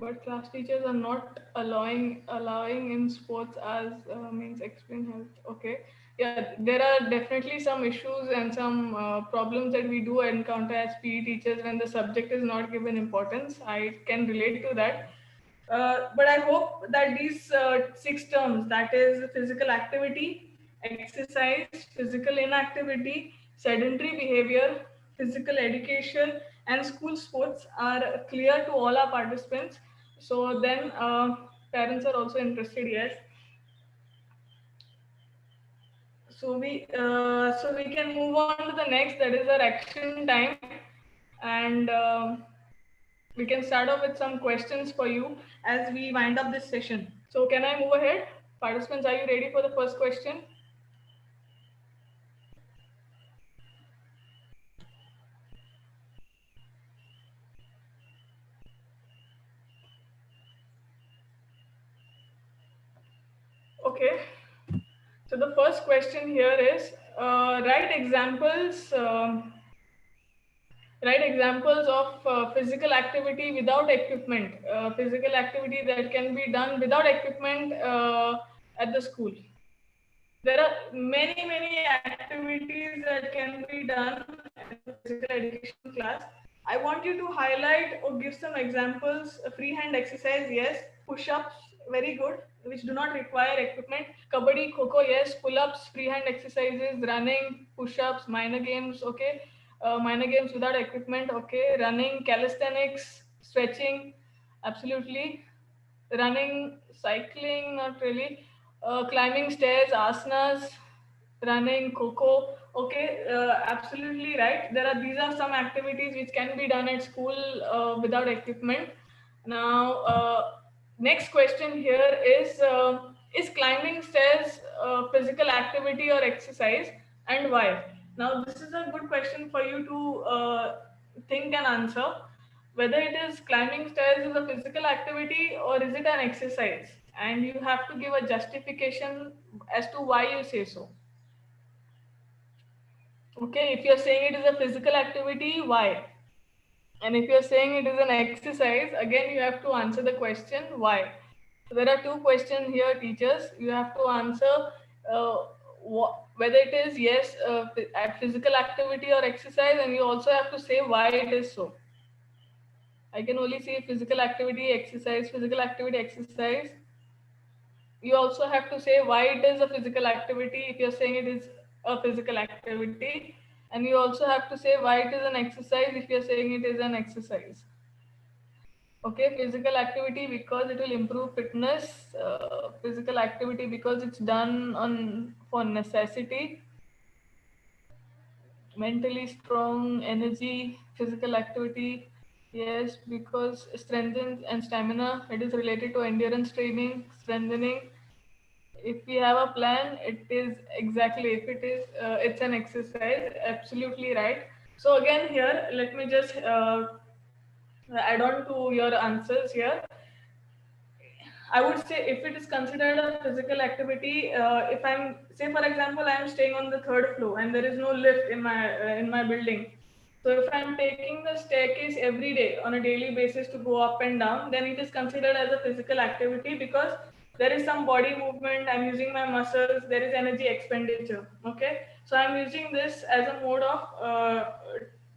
But class teachers are not allowing in sports as means explain health. Okay, yeah, there are definitely some issues and some problems that we do encounter as PE teachers when the subject is not given importance. I can relate to that. But I hope that these 6 terms, that is physical activity, exercise, physical inactivity, sedentary behavior, physical education, and school sports are clear to all our participants. So then parents are also interested, yes. So we can move on to the next, that is our action time. And we can start off with some questions for you as we wind up this session. So can I move ahead? Participants, are you ready for the first question? Okay. So the first question here is write examples. Write examples of physical activity without equipment. Physical activity that can be done without equipment at the school. There are many activities that can be done in the physical education class. I want you to highlight or give some examples. Freehand exercise, yes. Push-ups, very good, which do not require equipment. Kabaddi, kho-kho, yes. Pull-ups, freehand exercises, running, push-ups, minor games, okay. Minor games without equipment, okay. Running, calisthenics, stretching, absolutely. Running, cycling, not really. Climbing stairs, asanas, running, kho-kho. Okay, absolutely right. These are some activities which can be done at school without equipment. Now, next question here is climbing stairs physical activity or exercise, and why? Now, this is a good question for you to think and answer. Whether it is climbing stairs is a physical activity or is it an exercise? And you have to give a justification as to why you say so. Okay, if you're saying it is a physical activity, why? And if you're saying it is an exercise, again, you have to answer the question, why? So there are 2 questions here, teachers. You have to answer whether it is, yes, physical activity or exercise, and you also have to say why it is so. I can only say physical activity, exercise, physical activity, exercise. You also have to say why it is a physical activity if you're saying it is a physical activity. And you also have to say why it is an exercise if you're saying it is an exercise. Okay, physical activity because it will improve fitness. Physical activity because it's done for necessity. Mentally strong, energy, physical activity. Yes, because strengthens and stamina. It is related to endurance training, strengthening. If we have a plan, it is exactly, if it is, it's an exercise, absolutely right. So again here, let me just add on to your answers here. I would say if it is considered a physical activity, if I'm, say for example, I'm staying on the 3rd floor and there is no lift in my building. So if I'm taking the staircase every day on a daily basis to go up and down, then it is considered as a physical activity because there is some body movement, I'm using my muscles, there is energy expenditure. Okay, so I'm using this as a mode of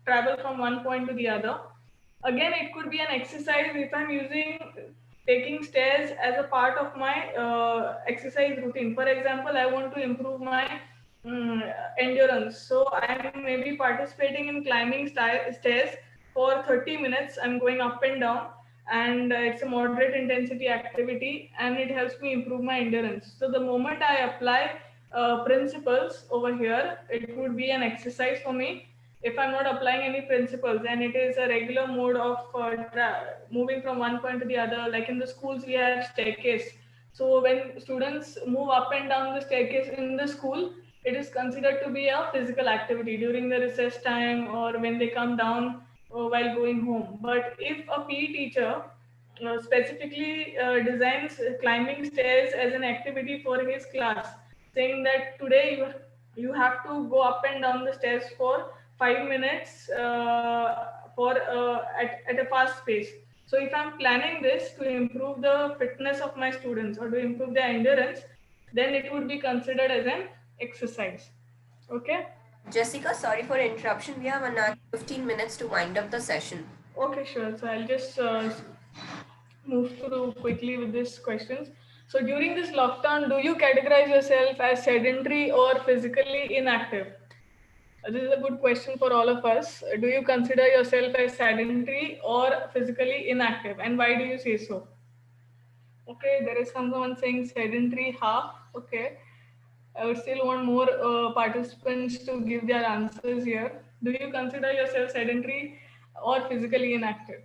travel from one point to the other. Again, it could be an exercise if I'm taking stairs as a part of my exercise routine. For example, I want to improve my endurance. So I'm maybe participating in climbing stairs for 30 minutes. I'm going up and down, and it's a moderate intensity activity, and it helps me improve my endurance. So the moment I apply principles over here, it would be an exercise for me. If I'm not applying any principles and it is a regular mode of moving from one point to the other, like in the schools we have staircase. So when students move up and down the staircase in the school, it is considered to be a physical activity during the recess time or when they come down while going home. But if a PE teacher specifically designs climbing stairs as an activity for his class, saying that today you have to go up and down the stairs for 5 minutes at a fast pace. So if I'm planning this to improve the fitness of my students or to improve their endurance, then it would be considered as an exercise. Okay? Jessica, sorry for interruption. We have another 15 minutes to wind up the session. Okay, sure. So I'll just move through quickly with these questions. So during this lockdown, do you categorize yourself as sedentary or physically inactive? This is a good question for all of us. Do you consider yourself as sedentary or physically inactive, and why do you say so? Okay, there is someone saying sedentary half. Okay, I would still want more participants to give their answers here. Do you consider yourself sedentary or physically inactive,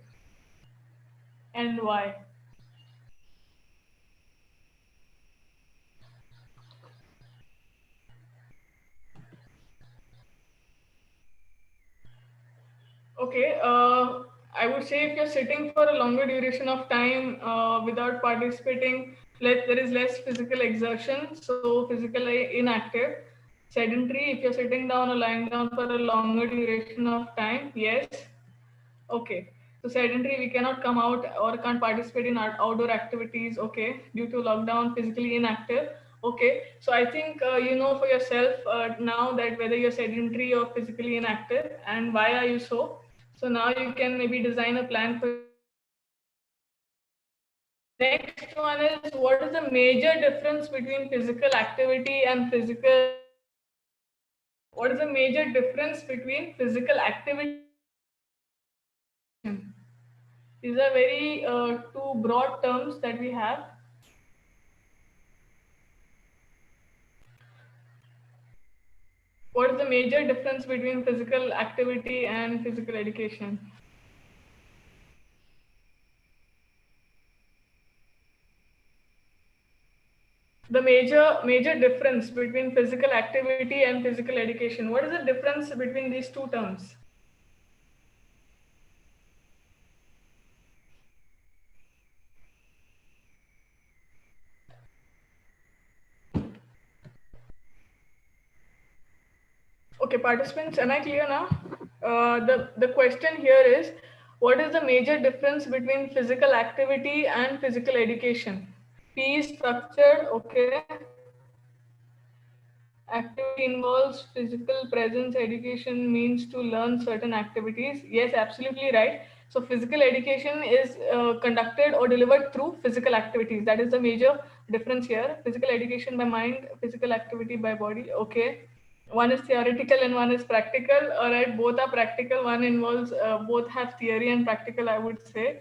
and why? Okay, I would say if you're sitting for a longer duration of time without participating, there is less physical exertion, so physically inactive. Sedentary, if you're sitting down or lying down for a longer duration of time, yes. Okay, so sedentary, we cannot come out or can't participate in outdoor activities. Okay, due to lockdown, physically inactive. Okay, so I think you know for yourself now that whether you're sedentary or physically inactive and why are you so. So now you can maybe design a plan for yourself. The next one is, what is the major difference between physical activity and physical education? What is the major difference between physical activity and physical education? These are very two broad terms that we have. What is the major difference between physical activity and physical education? The major difference between physical activity and physical education. What is the difference between these two terms? Okay, participants, am I clear now? The question here is, what is the major difference between physical activity and physical education? P is structured, okay. Activity involves physical presence. Education means to learn certain activities. Yes, absolutely right. So physical education is conducted or delivered through physical activities. That is the major difference here. Physical education by mind, physical activity by body. Okay. One is theoretical and one is practical. All right, both are practical. One involves, both have theory and practical, I would say.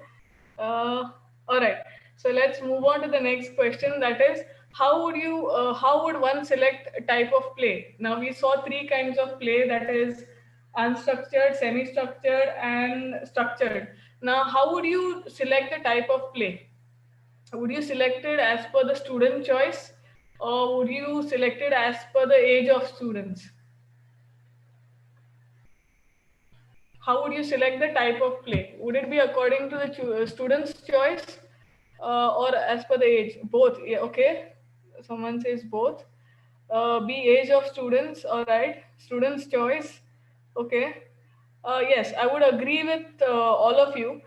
All right, so let's move on to the next question. That is, how would one select a type of play? Now we saw three kinds of play, that is unstructured, semi-structured, and structured. Now, how would you select the type of play? Would you select it as per the student choice, or would you select it as per the age of students? How would you select the type of play? Would it be according to the student's choice or as per the age? Both. Yeah, okay. Someone says both. B, age of students. All right. Student's choice. Okay. Yes, I would agree with all of you.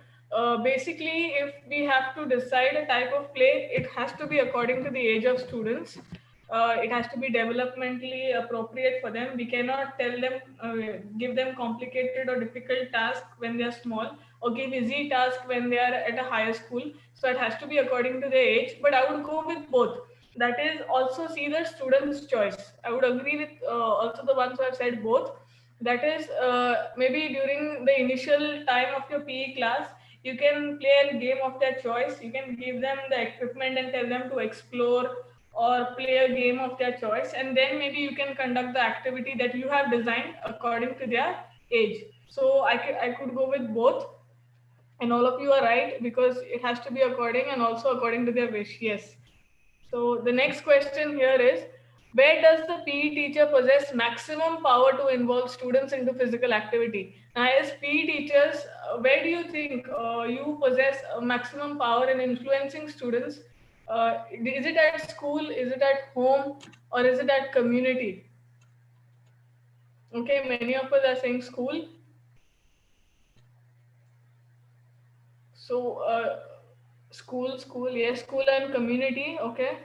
Basically, if we have to decide a type of play, it has to be according to the age of students. It has to be developmentally appropriate for them. We cannot tell them, give them complicated or difficult task when they are small, or give easy task when they are at a higher school. So it has to be according to their age. But I would go with both. That is, also see the student's choice. I would agree with also the ones who have said both. That is, maybe during the initial time of your PE class, you can play a game of their choice. You can give them the equipment and tell them to explore or play a game of their choice, and then maybe you can conduct the activity that you have designed according to their age. So I could go with both, and all of you are right, because it has to be according and also according to their wish. Yes. So the next question here is, where does the PE teacher possess maximum power to involve students into physical activity? Now, as PE teachers, where do you think you possess maximum power in influencing students? Is it at school, is it at home, or is it at community? Okay, many of us are saying school. So, school, yes, school and community, okay.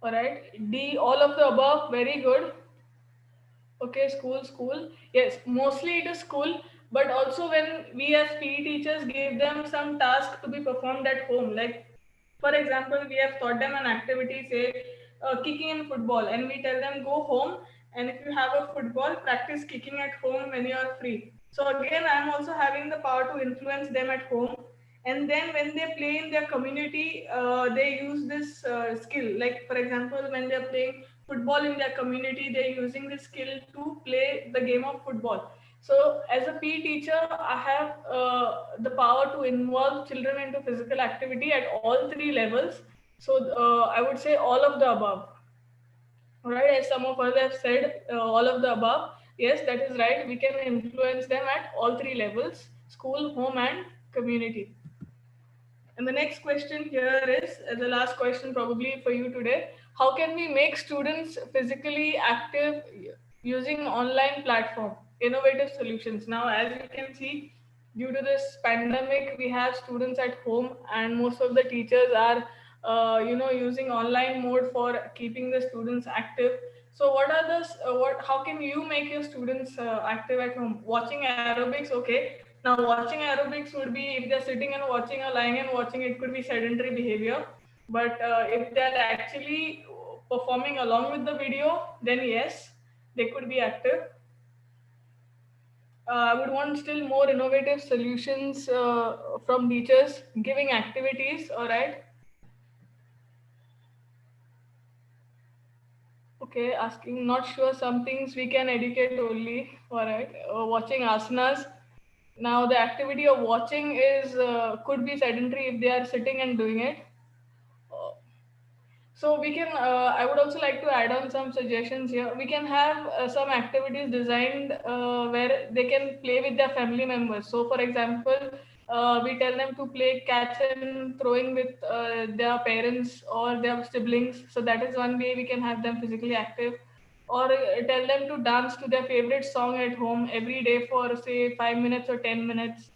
All right, D, all of the above, very good. Okay, school. Yes, mostly it is school, but also when we as PE teachers give them some task to be performed at home, like for example, we have taught them an activity, say kicking in football, and we tell them go home, and if you have a football, practice kicking at home when you are free. So again, I'm also having the power to influence them at home, and then when they play in their community, they use this skill. Like for example, when they're playing football in their community, they're using this skill to play the game of football. So as a PE teacher, I have the power to involve children into physical activity at all three levels. So I would say all of the above. Right, as some of us have said, all of the above. Yes, that is right. We can influence them at all three levels: school, home, and community. And the next question here is the last question probably for you today. How can we make students physically active using online platform? Innovative solutions. Now, as you can see, due to this pandemic, we have students at home, and most of the teachers are, using online mode for keeping the students active. So, what are the what? How can you make your students active at home? Watching aerobics, okay. Now, watching aerobics would be if they're sitting and watching or lying and watching, it could be sedentary behavior. But if they're actually performing along with the video, then yes, they could be active. I would want still more innovative solutions from teachers giving activities. All right. Okay, asking, not sure, some things we can educate only. All right. Watching asanas. Now, the activity of watching is could be sedentary if they are sitting and doing it. Uh, So we can, I would also like to add on some suggestions here. We can have some activities designed where they can play with their family members. So for example, we tell them to play catch and throwing with their parents or their siblings. So that is one way we can have them physically active. Or tell them to dance to their favorite song at home every day for say 5 minutes or 10 minutes.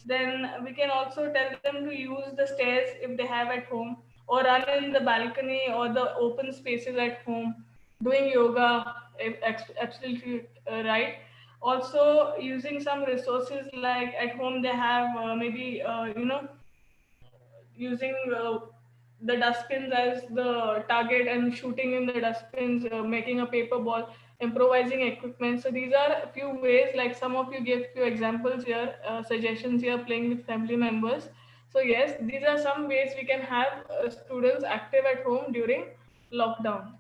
Then we can also tell them to use the stairs if they have at home, or run in the balcony or the open spaces at home, doing yoga, absolutely right. Also using some resources, like at home they have maybe using the dustbins as the target and shooting in the dustbins, making a paper ball, improvising equipment. So these are a few ways, like some of you gave few examples here, suggestions here, playing with family members. So yes, these are some ways we can have students active at home during lockdown.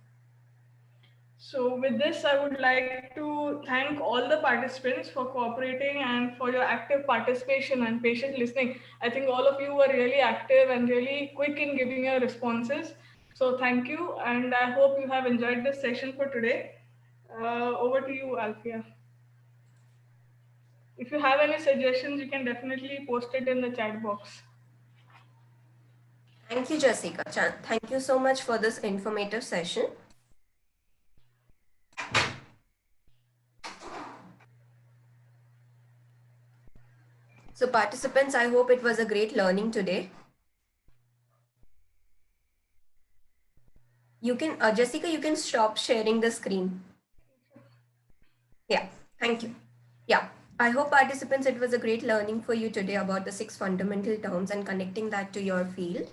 So with this, I would like to thank all the participants for cooperating and for your active participation and patient listening. I think all of you were really active and really quick in giving your responses. So thank you, and I hope you have enjoyed this session for today. Over to you, Alfia. If you have any suggestions, you can definitely post it in the chat box. Thank you, Jessica. Thank you so much for this informative session. So participants, I hope it was a great learning today. You can, Jessica, you can stop sharing the screen. Yeah, thank you. Yeah, I hope participants, it was a great learning for you today about the 6 fundamental terms and connecting that to your field.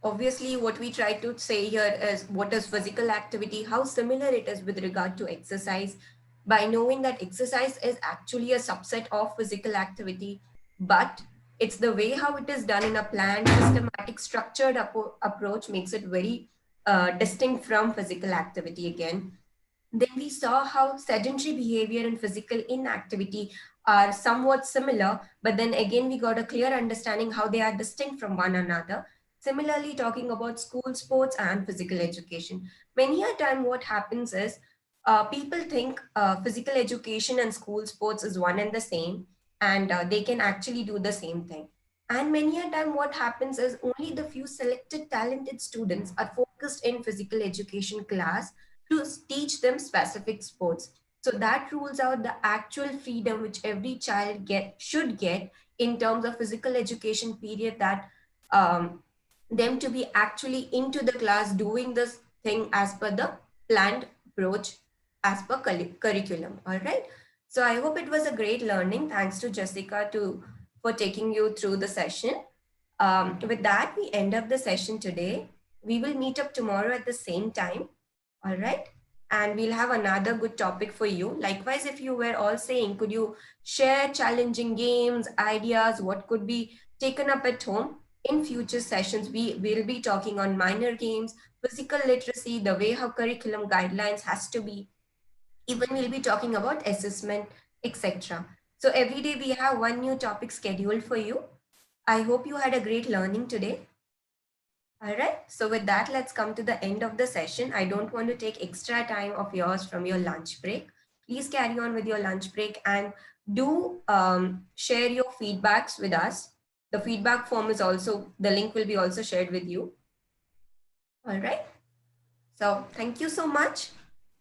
Obviously, what we try to say here is what is physical activity, how similar it is with regard to exercise, by knowing that exercise is actually a subset of physical activity, but it's the way how it is done in a planned, systematic, structured approach makes it very distinct from physical activity again. Then we saw how sedentary behavior and physical inactivity are somewhat similar, but then again, we got a clear understanding how they are distinct from one another. Similarly, talking about school sports and physical education. Many a time, what happens is people think physical education and school sports is one and the same, and they can actually do the same thing. And many a time, what happens is only the few selected talented students are focused in physical education class to teach them specific sports. So that rules out the actual freedom which every child should get in terms of physical education period, that them to be actually into the class doing this thing as per the planned approach as per curriculum. All right. So I hope it was a great learning. Thanks to Jessica for taking you through the session. With that, we end up the session today. We will meet up tomorrow at the same time. All right. And we'll have another good topic for you. Likewise, if you were all saying, could you share challenging games, ideas, what could be taken up at home? In future sessions, we will be talking on minor games, physical literacy, the way how curriculum guidelines has to be. Even we'll be talking about assessment, etc. So every day we have one new topic scheduled for you. I hope you had a great learning today. All right. So with that, let's come to the end of the session. I don't want to take extra time of yours from your lunch break. Please carry on with your lunch break and do share your feedbacks with us. The feedback form is also, the link will be also shared with you. All right. So thank you so much.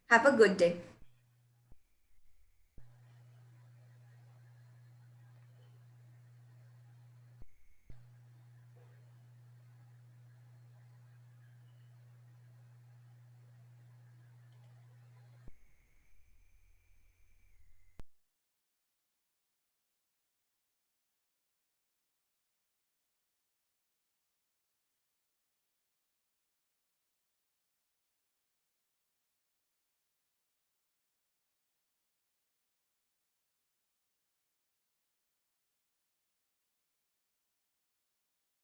Have a good day.